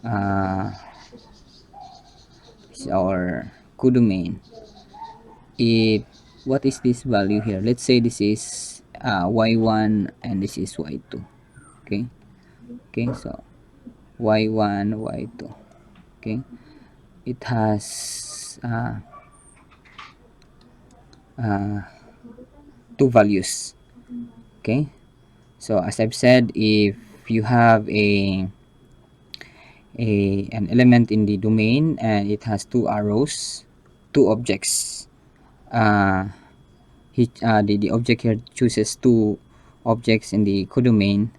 uh, this is our codomain. It What is this value here? Let's say this is y1 and this is y2. Okay, okay, so y1, y2. Okay, it has uh, two values. Okay, so as I've said, if you have an element in the domain and it has two arrows, two objects, the object here chooses two objects in the codomain,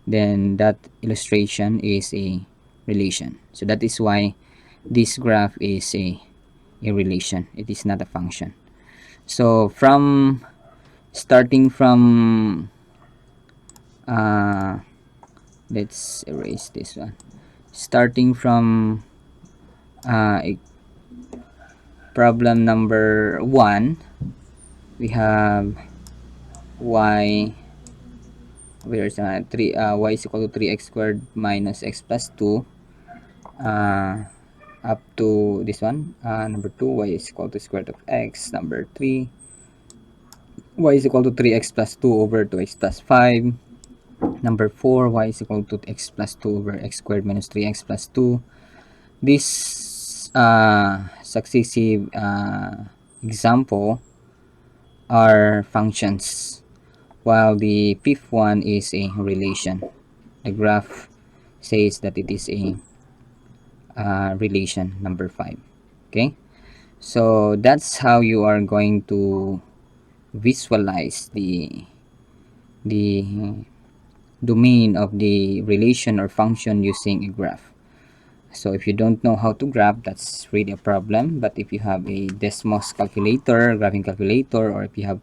then that illustration is a relation. So that is why this graph is a relation. It is not a function. So from starting from uh, let's erase this one. Starting from problem number 1, we have y, where's 3, y is equal to 3x squared minus x plus 2, up to this one, number 2, y is equal to square root of x. Number 3, y is equal to 3x plus 2 over 2x plus 5. Number 4, y is equal to x plus 2 over x squared minus 3x plus 2. This successive example are functions, while the fifth one is a relation. The graph says that it is a relation, number 5. Okay, so that's how you are going to visualize the domain of the relation or function using a graph. So if you don't know how to graph, that's really a problem. But if you have a Desmos calculator, graphing calculator, or if you have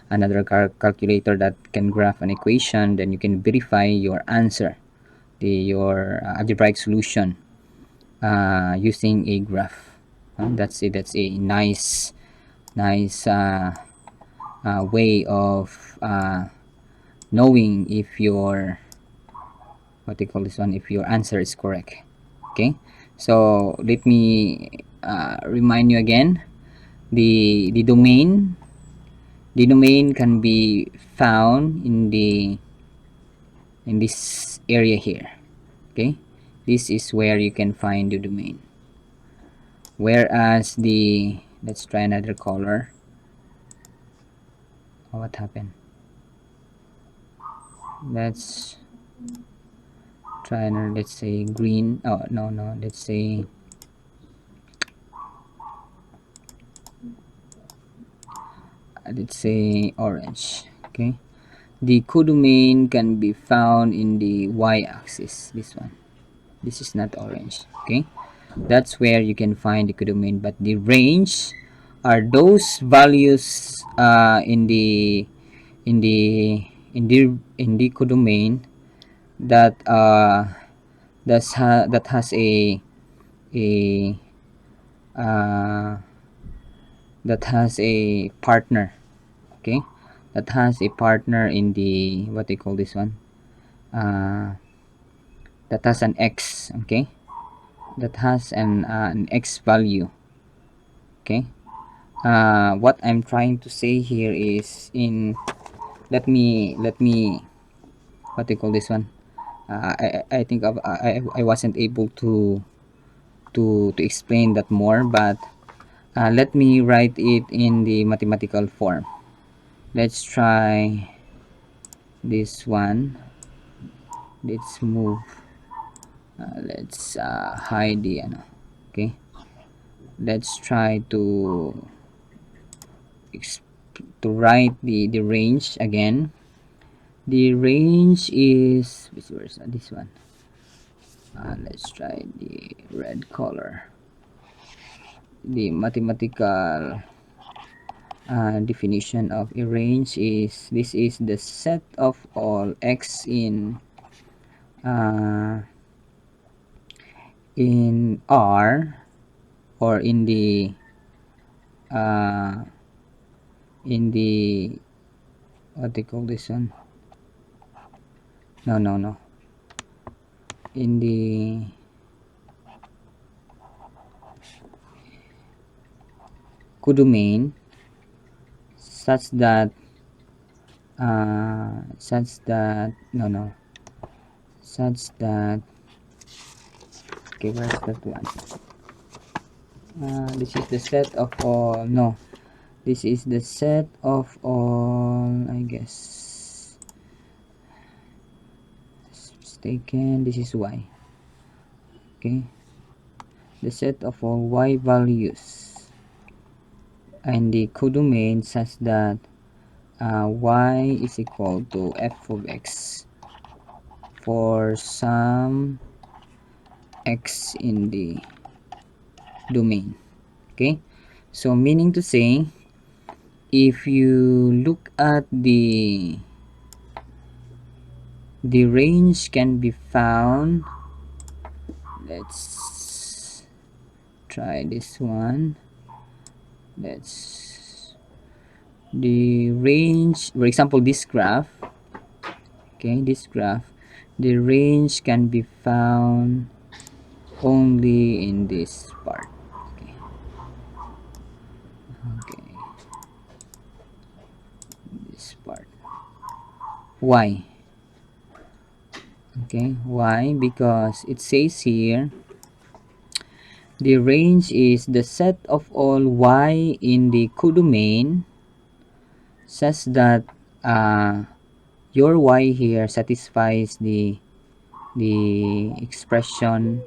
another calculator that can graph an equation, then you can verify your answer, your algebraic solution, using a graph. That's a nice way of knowing if your, what they call this one, if your answer is correct. Okay, so let me remind you again. The domain can be found in this area here. Okay, this is where you can find the domain, whereas the, let's try another color. Oh, what happened? Let's try another, let's say green. Oh, no, let's say orange. Okay, the codomain can be found in the y-axis. This one, this is not orange. Okay, that's where you can find the codomain, but the range are those values in the in the codomain that that has a uh, that has a partner. Okay, that has a partner in the, what they call this one, uh, that has an x. Okay, that has an x value. Okay, what I'm trying to say here is, in let me what they call this one, I think I wasn't able to explain that more, but let me write it in the mathematical form. Let's try this one. Let's move, let's hide the okay, let's try to write the range again. The range is, where's this one, let's try the red color. The mathematical definition of a range is, this is the set of all x uh, in R, or uh, in the, what they call this one, no, in the codomain, such that such that no such that Okay, where's that one? This is the set of all. No, this is the set of all, I guess. Mistaken. This is y. Okay, the set of all y values and the codomain such that y is equal to f of x for some x in the domain. Okay, so meaning to say, if you look at the range can be found. Let's try this one. Let's the range, for example, this graph. Okay, this graph, the range can be found only in this part. Okay, okay, this part. Why? Okay, why? Because it says here the range is the set of all y in the codomain such that your y here satisfies the expression,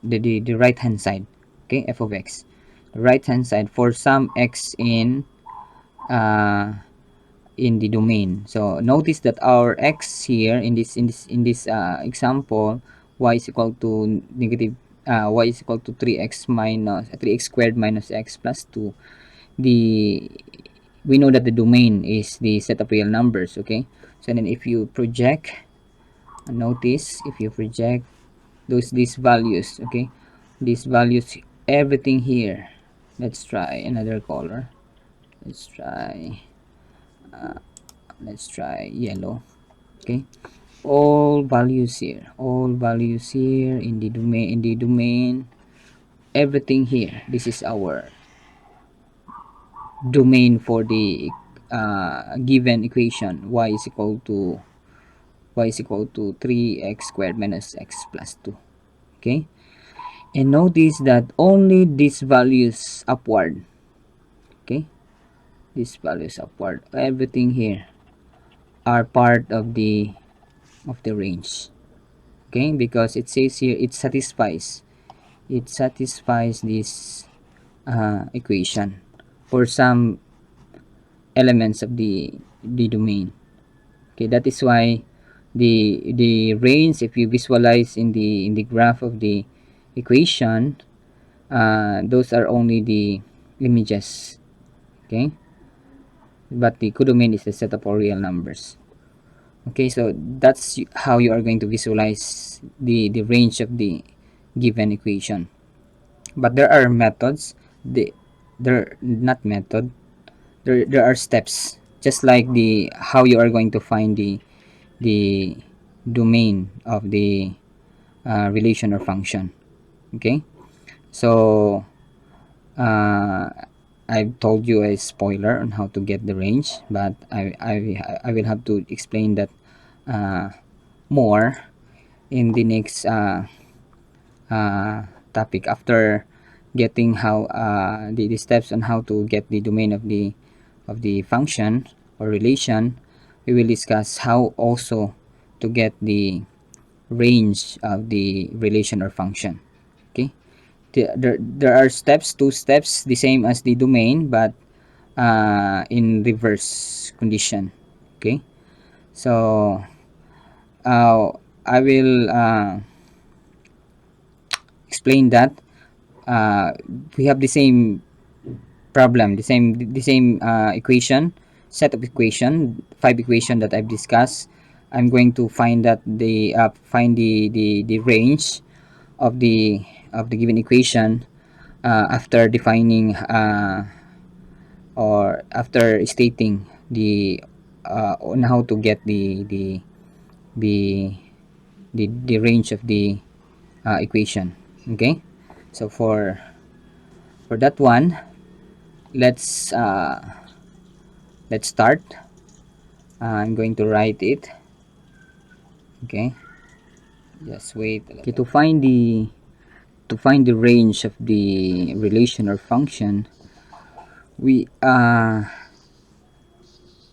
the right hand side. Okay, f of x, the right hand side for some x uh, in the domain. So notice that our x here in this example, y is equal to negative y is equal to 3x minus 3x squared minus x plus 2. The We know that the domain is the set of real numbers. Okay, so then if you project, notice if you project these values, okay, these values, everything here. Let's try another color. Let's try yellow. Okay, all values here, in the domain, everything here. This is our domain for the given equation, y is equal to 3x squared minus x plus 2. Okay, and notice that only these values upward. Okay, these values upward, everything here are part of the range. Okay, because it says here it satisfies this equation for some elements of the domain. Okay, that is why the range, if you visualize in the graph of the equation, those are only the images. Okay, but the codomain is the set of all real numbers. Okay, so that's how you are going to visualize the range of the given equation. But there are methods. There not method, there are steps, just like the how you are going to find the domain of the relation or function. Okay, so uh, I've told you a spoiler on how to get the range, but I will have to explain that uh, more in the next topic, after getting how the steps on how to get the domain of the function or relation. We will discuss how also to get the range of the relation or function. Okay, there are steps, two steps, the same as the domain, but in reverse condition. Okay, so uh, I will explain that we have the same problem, the same equation, set of equation, five equation that I've discussed. I'm going to find that the range of the given equation after defining or after stating the on how to get the the range of the equation. Okay, so for that one, let's start. I'm going to write it. Okay, just wait. Okay, to find to find the range of the relation or function, we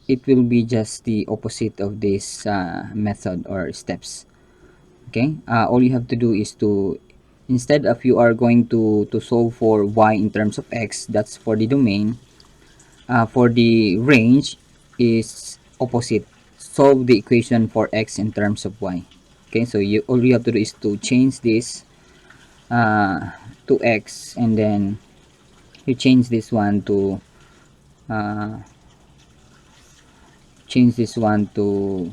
it will be just the opposite of this method or steps. Okay, all you have to do is to, instead of you are going to solve for y in terms of x, that's for the domain. For the range is opposite, solve the equation for x in terms of y. Okay, so you, all you have to do is to change this to x, and then you change this one to uh, change this one to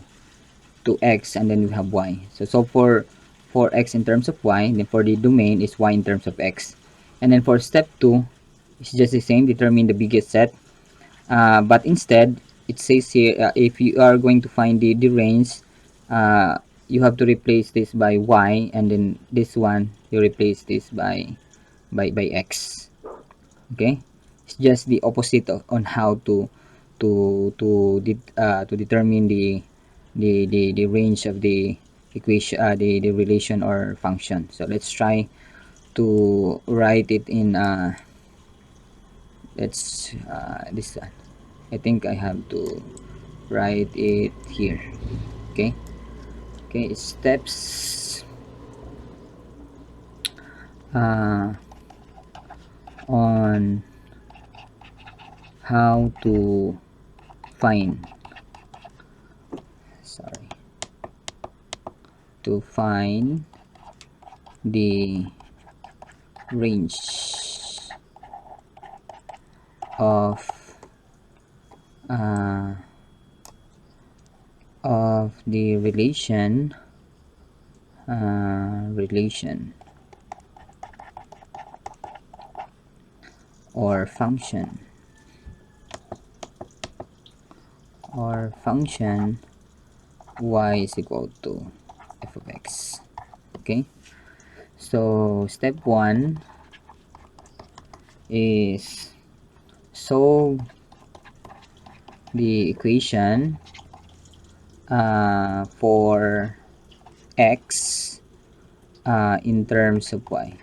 x, and then we have y. So for x in terms of y, and then for the domain is y in terms of x. And then for step 2, it's just the same, determine the biggest set. But instead, it says here, if you are going to find the range, you have to replace this by y, and then this one you replace this by x. Okay, it's just the opposite of, on how to determine the range of the equation, the relation or function. So let's try to write it in let's this I think I have to write it here. Okay, okay, steps uh, on how to find, sorry, to find the range of uh, the relation or function y is equal to f of x. Okay, so step 1 is solve the equation for x in terms of y.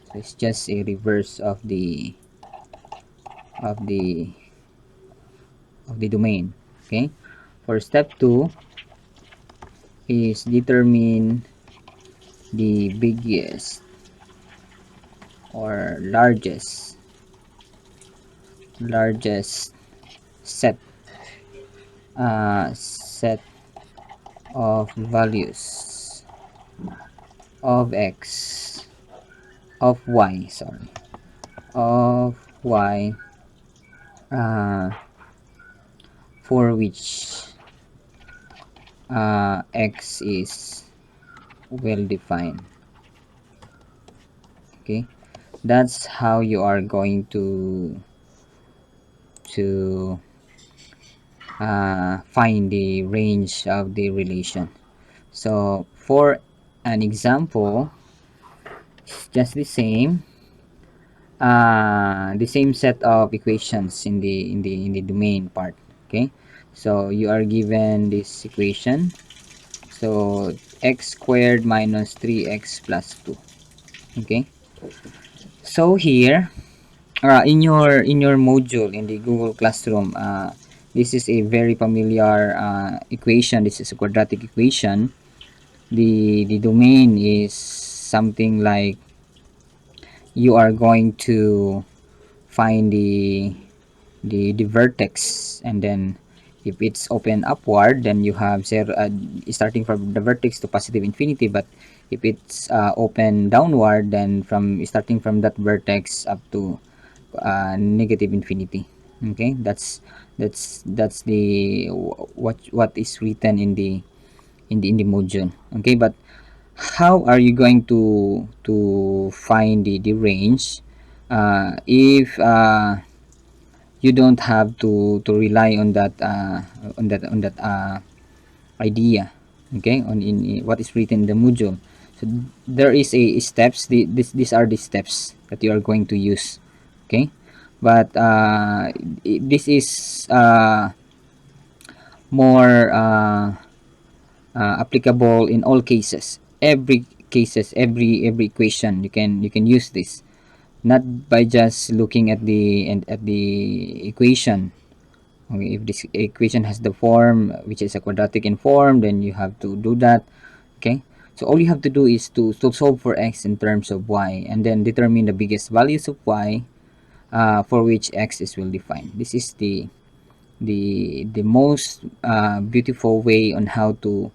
So it's just a reverse of of the the domain. Okay, for step 2 is determine the biggest or largest set set of values of x, of y, sorry, of y, uh, for which x is well defined. Okay, that's how you are going to find the range of the relation. So for an example, just the same set of equations in the domain part. Okay, so you are given this equation, so x squared minus 3x plus 2. Okay, so here in your module in the Google Classroom, this is a very familiar equation. This is a quadratic equation. The domain is something like you are going to find the vertex, and then if it's open upward, then you have zero, starting from the vertex to positive infinity. But if it's open downward, then from starting from that vertex up to negative infinity. Okay, that's the what is written in the module. Okay, but how are you going to find the range if you don't have to rely on that idea, okay, on in what is written in the module. So there is a steps, these are the steps that you are going to use. Okay, but this is more applicable in all cases. Every cases, every equation, you can use this, not by just looking at the equation. Okay, if this equation has the form which is a quadratic in form, then you have to do that. Okay, so all you have to do is to solve for x in terms of y, and then determine the biggest values of y for which x is well defined. This is the most beautiful way on how to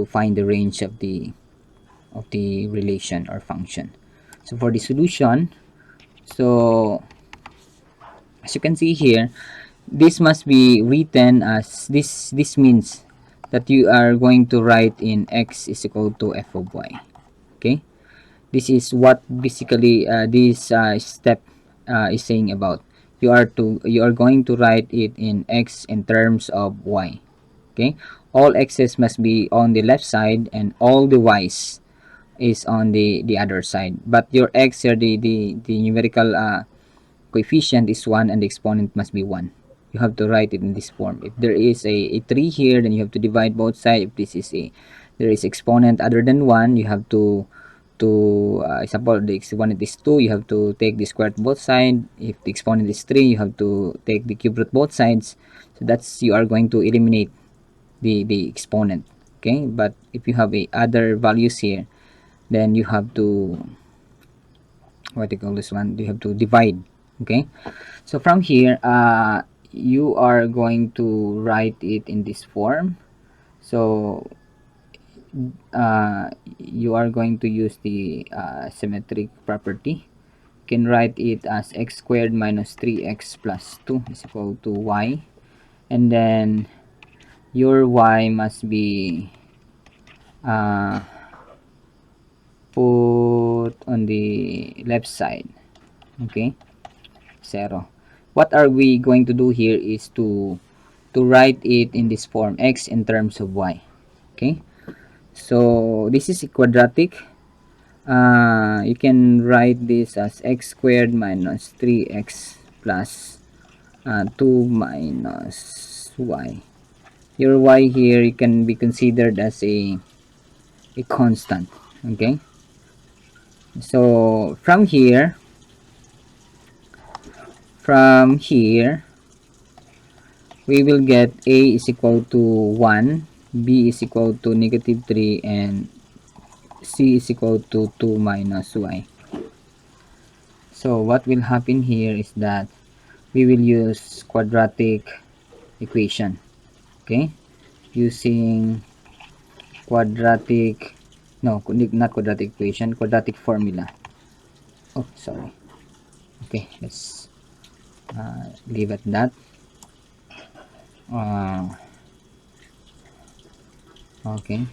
find the range of the relation or function. So for the solution, so as you can see here, this must be written as this means that you are going to write in x is equal to f of y. Okay, this is what basically this step is saying about. You are going to write it in x in terms of y. Okay, all x's must be on the left side and all the y's is on the other side, but your x here, the numerical coefficient is 1 and the exponent must be 1. You have to write it in this form. If there is a 3 here, then you have to divide both sides. If this is there is exponent other than 1, you have to example, the exponent is 2, you have to take the square root both sides. If the exponent is 3, you have to take the cube root both sides. So that's, you are going to eliminate the exponent. Okay, but if you have a other values here, then you have to, what do you call this one, you have to divide. Okay, so from here you are going to write it in this form. So you are going to use the symmetric property. You can write it as x squared minus 3x plus 2 is equal to y, and then your y must be uh, put on the left side. Okay, 0. What are we going to do here is to write it in this form, x in terms of y. Okay, so this is a quadratic. You can write this as x squared minus 3x plus 2 minus y. Your y here, you can be considered as a constant. Okay, so from here we will get a is equal to 1, b is equal to negative 3, and c is equal to 2 minus y. So what will happen here is that we will use quadratic equation. Okay, using quadratic, no, not quadratic equation, quadratic formula. Oh, sorry. Okay, let's leave at that. uh, okay,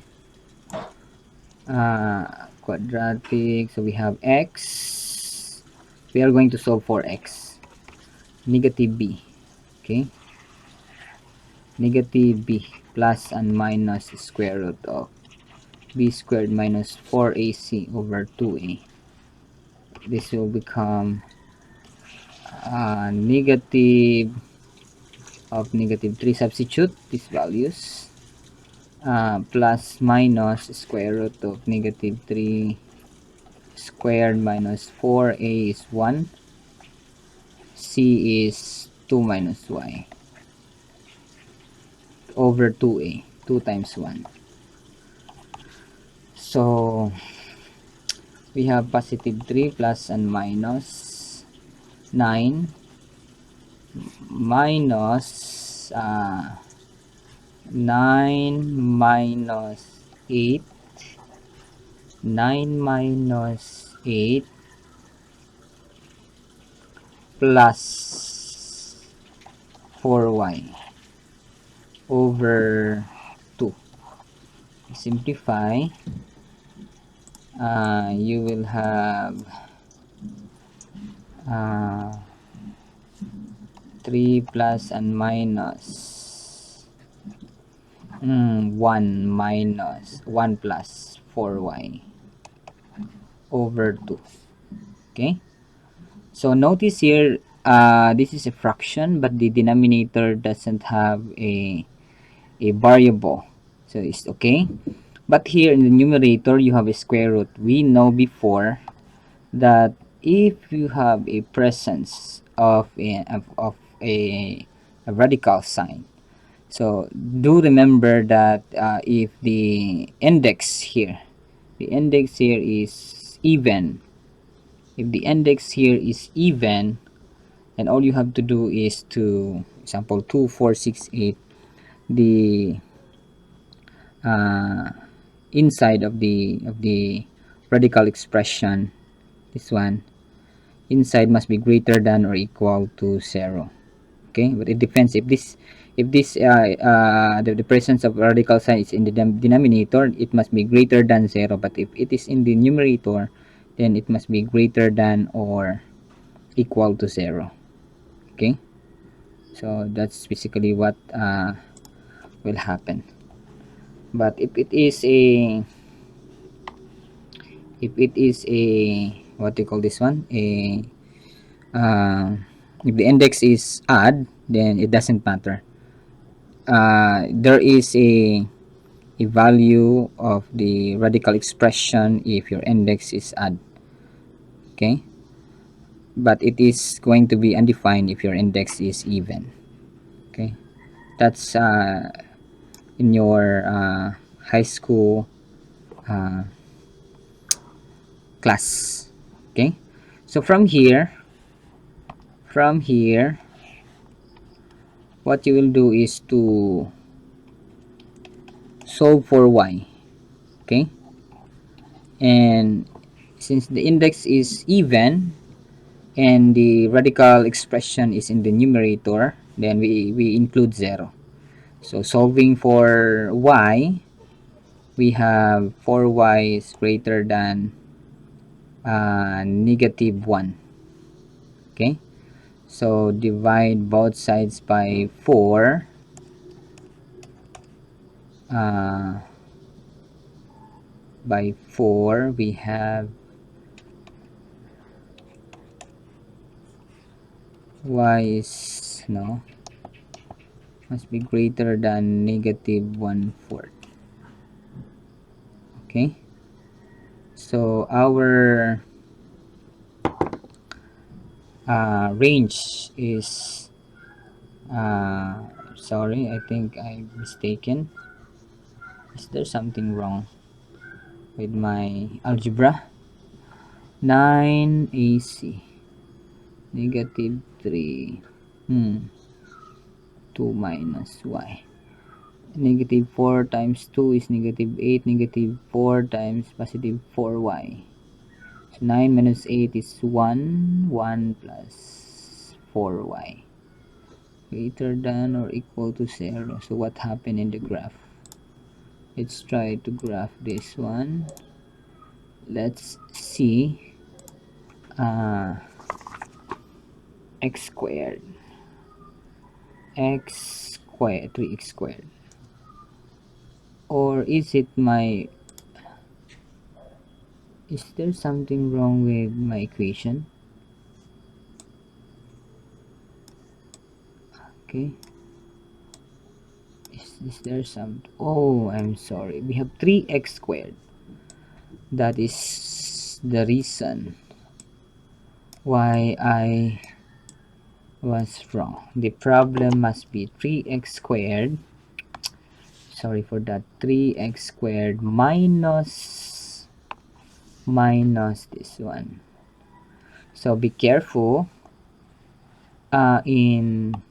quadratic, so we have x, we are going to solve for x, negative b. Okay, negative b plus and minus square root of b squared minus 4ac over 2a. This will become negative of negative 3, substitute these values, plus minus square root of negative 3 squared minus 4a is 1, c is 2 minus y over 2a, 2 times 1. So we have positive 3 plus and minus 9 minus 9 minus 8, 9 minus 8 plus 4y over 2. Simplify, you will have 3 plus and minus 1 minus 1 plus 4y over 2. Okay, so notice here, this is a fraction, but the denominator doesn't have a variable, so it's okay. But here in the numerator, you have a square root. We know before that if you have a presence of a radical sign, so do remember that if the index here is even, if the index here is even, then all you have to do is to example 2 4 6 8, the uh, inside of the radical expression, this one inside must be greater than or equal to 0. Okay, but it depends if the presence of radical sign is in the denominator, it must be greater than 0, but if it is in the numerator, then it must be greater than or equal to 0. Okay, so that's basically what will happen. But if it is a what do you call this one, a uh, if the index is odd, then it doesn't matter. There is a value of the radical expression if your index is odd. Okay, but it is going to be undefined if your index is even. Okay, that's in your high school uh, class. Okay, so from here what you will do is to solve for y. Okay, and since the index is even and the radical expression is in the numerator, then we include 0. So solving for y, we have 4y is greater than -1. Okay, so divide both sides by 4. uh, by 4 we have y is no must be greater than -1/4. Okay, so our range is sorry, I think I'm mistaken. Is there something wrong with my algebra? 9ac -3 2 minus y, -4 times 2 is -8, -4 times +4y, so 9 minus 8 is 1 plus 4y greater than or equal to 0. So what happened in the graph? Let's try to graph this one. Let's see. X squared, 3x squared, or is it my, is there something wrong with my equation? Okay, is there some, oh, I'm sorry, we have 3x squared. That is the reason why I was wrong. The problem must be 3x squared, sorry for that, 3x squared minus this one. So be careful in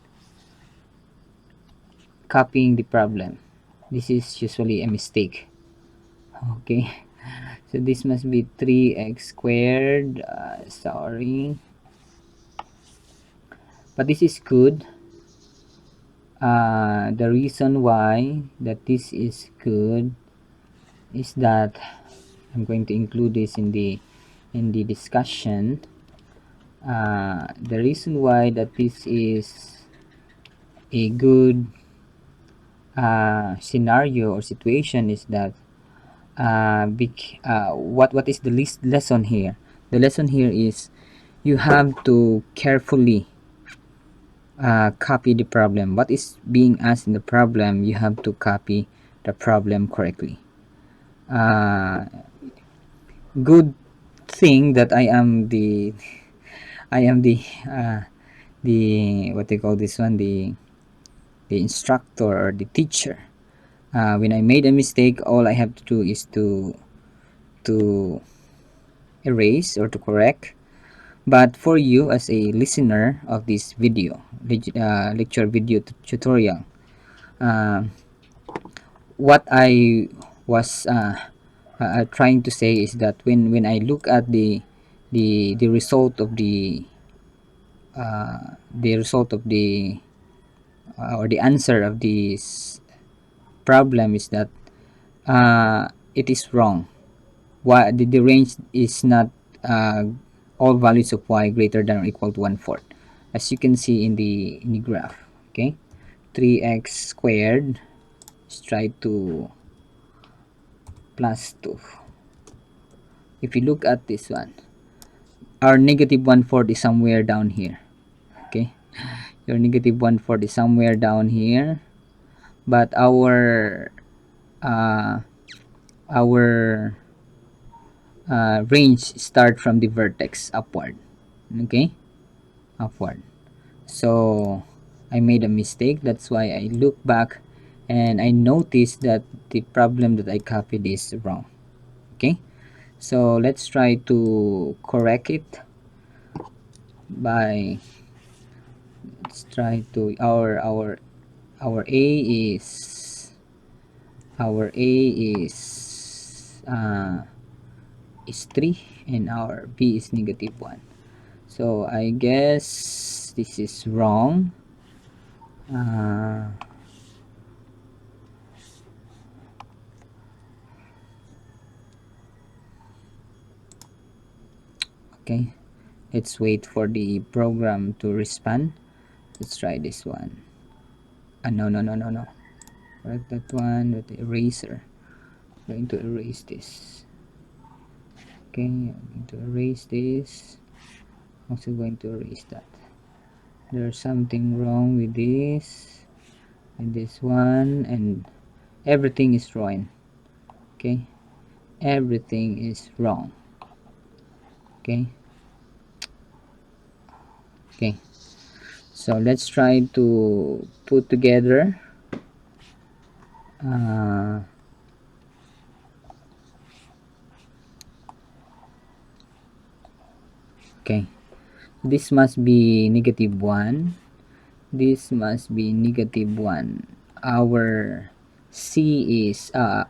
copying the problem. This is usually a mistake. Okay, so this must be 3x squared, sorry, but this is good. The reason why that this is good is that I'm going to include this in the discussion. The reason why that this is a good scenario or situation is that what is the lesson here? The lesson here is you have to carefully copy the problem. What is being asked in the problem, you have to copy the problem correctly. uh, good thing that I am the what they call this one, the instructor or the teacher. When I made a mistake, all I have to do is to erase or to correct. But for you as a listener of this video, lecture video tutorial, uh, what I was trying to say is that when I look at the result of the result of the or the answer of this problem is that it is wrong. Why the range is not uh, all values of y greater than or equal to 1/4, as you can see in the graph. Okay, 3x squared. Let's try to plus 2. If you look at this one, our negative 1/4 is somewhere down here. Okay, your negative 1/4 is somewhere down here, but uh, our range start from the vertex upward. Okay, upward. So I made a mistake. That's why I look back and I noticed that the problem that I copied is wrong. Okay, so let's try to correct it by, let's try to our a is our a is 3 and our b is negative 1. So I guess this is wrong. Okay, let's wait for the program to respond. Let's try this one. No. Correct that one with the eraser. I'm going to erase this. Okay, I'm going to erase this. Also going to erase that. There's something wrong with this and this one, and everything is wrong. Okay, everything is wrong. Okay, okay. So let's try to put together okay, this must be negative 1, this must be negative 1. Our c is 4a,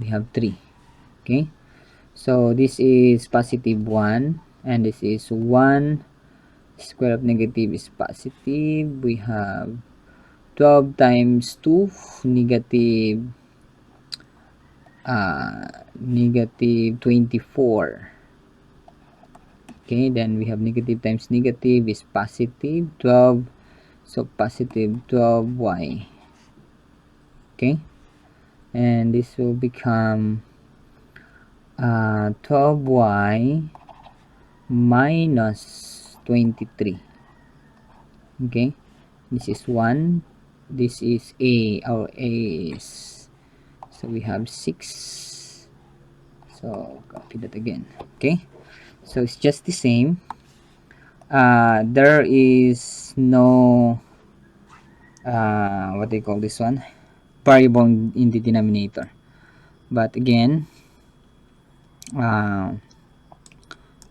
we have 3. Okay, so this is positive 1 and this is 1. Square of negative is positive. We have 12 times 2, negative negative 24. Okay, then we have negative times negative is positive 12, so positive 12y. Okay, and this will become 12y minus 23. Okay, this is 1, this is a, our a is, so we have 6, so copy that again. Okay, so it's just the same. There is no what they call this one, variable in the denominator, but again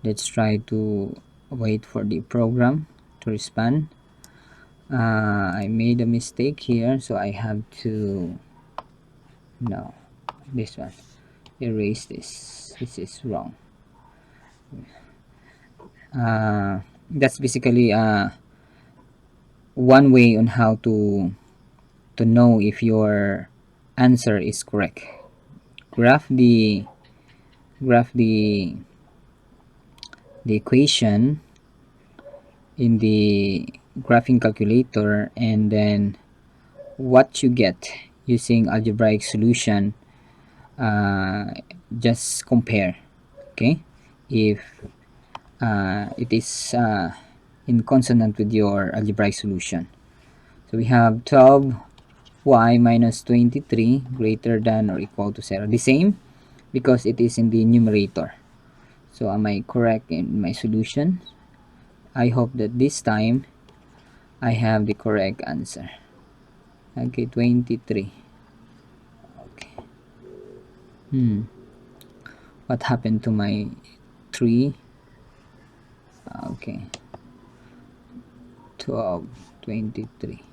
let's try to wait for the program to respond. I made a mistake here, so I have to, no, this one, erase this. This is wrong. That's basically one way on how to know if your answer is correct. Graph the the equation in the graphing calculator, and then what you get using algebraic solution, just compare. Okay, if it is in consonant with your algebraic solution. So we have 12 y minus 23 greater than or equal to 0. The same because it is in the numerator. So am I correct in my solution? I hope that this time I have the correct answer. Okay, 23. Okay. What happened to my 3? Okay. 12, 23.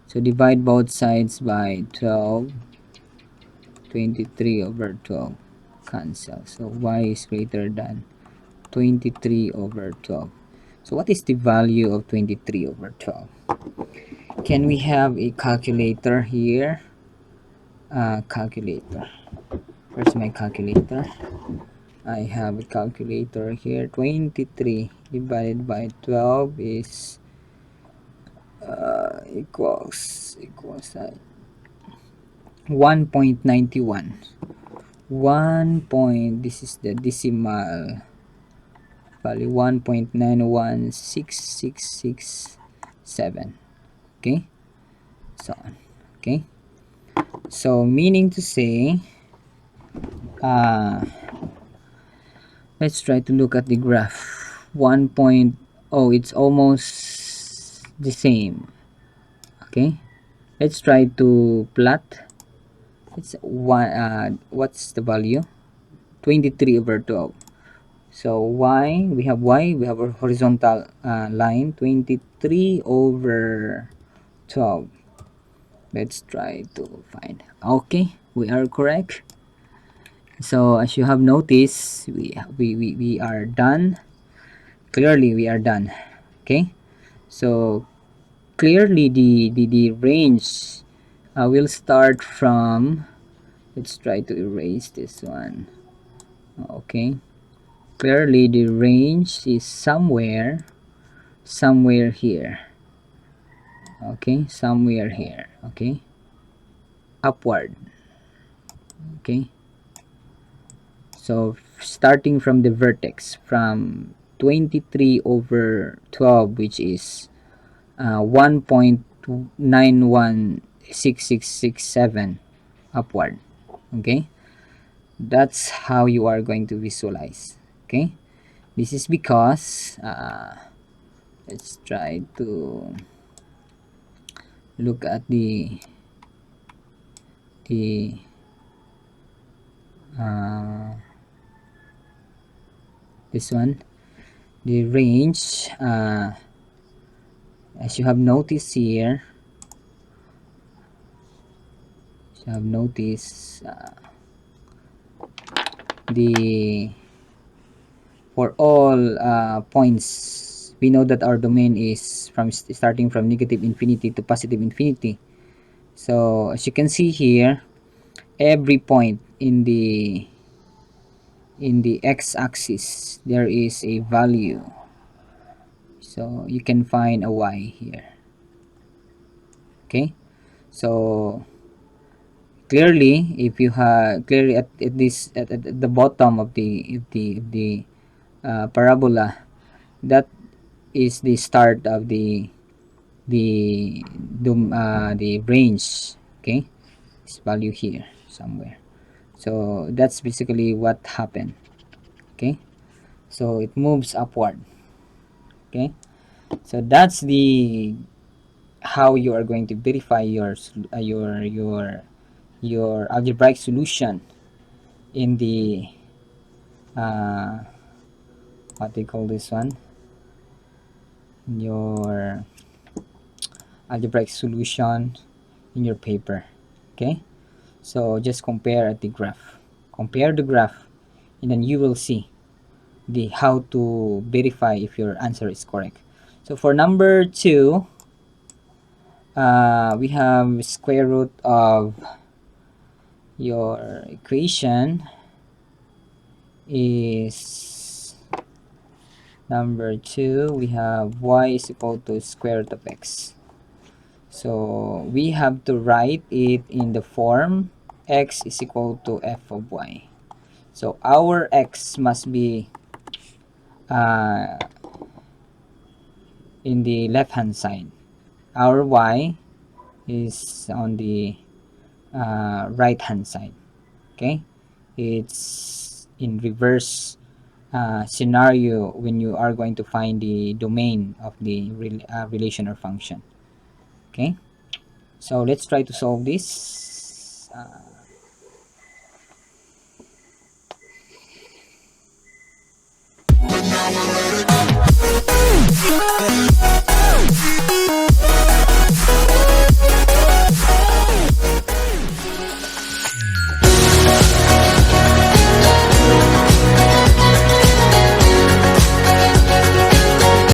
So divide both sides by 12. 23 over 12 cancel. So y is greater than 23 over 12. So what is the value of 23 over 12? Can we have a calculator here? Calculator. Where's my calculator? I have a calculator here. 23 divided by 12 is equals 1.91. 1 point, this is the decimal value, 1.916667. Okay, so on. Okay, so meaning to say, let's try to look at the graph. 1. Oh, it's almost the same. Okay, let's try to plot. It's one. What's the value? 23 over 12. So we have a horizontal line, 23 over 12. Let's try to find. Okay, we are correct. So as you have noticed, we are done. Clearly we are done. Okay, so clearly the range will start from, let's try to erase this one. Okay, clearly the range is somewhere here. Okay, somewhere here. Okay, upward. Okay, so starting from the vertex from 23 over 12, which is 1.916667 upward. Okay, that's how you are going to visualize. Okay, this is because let's try to look at the this one, the range, as you have noticed here, the for all points, we know that our domain is from starting from negative infinity to positive infinity. So as you can see here, every point in the x-axis there is a value, so you can find a y here. Okay, so clearly if you have clearly at the bottom of the parabola, that is the start of the range. Okay, this value here somewhere. So that's basically what happened. Okay, so it moves upward. Okay, so that's the how you are going to verify your algebraic solution in the what they call this one, your algebraic solution in your paper. Okay, so just compare at the graph, compare the graph, and then you will see the how to verify if your answer is correct. So for number 2, we have square root of your equation is number 2. We have y is equal to square root of x. So we have to write it in the form x is equal to f of y. So our x must be in the left hand side. Our y is on the right hand side. Okay, it's in reverse scenario when you are going to find the domain of the relation or function. Okay, so let's try to solve this.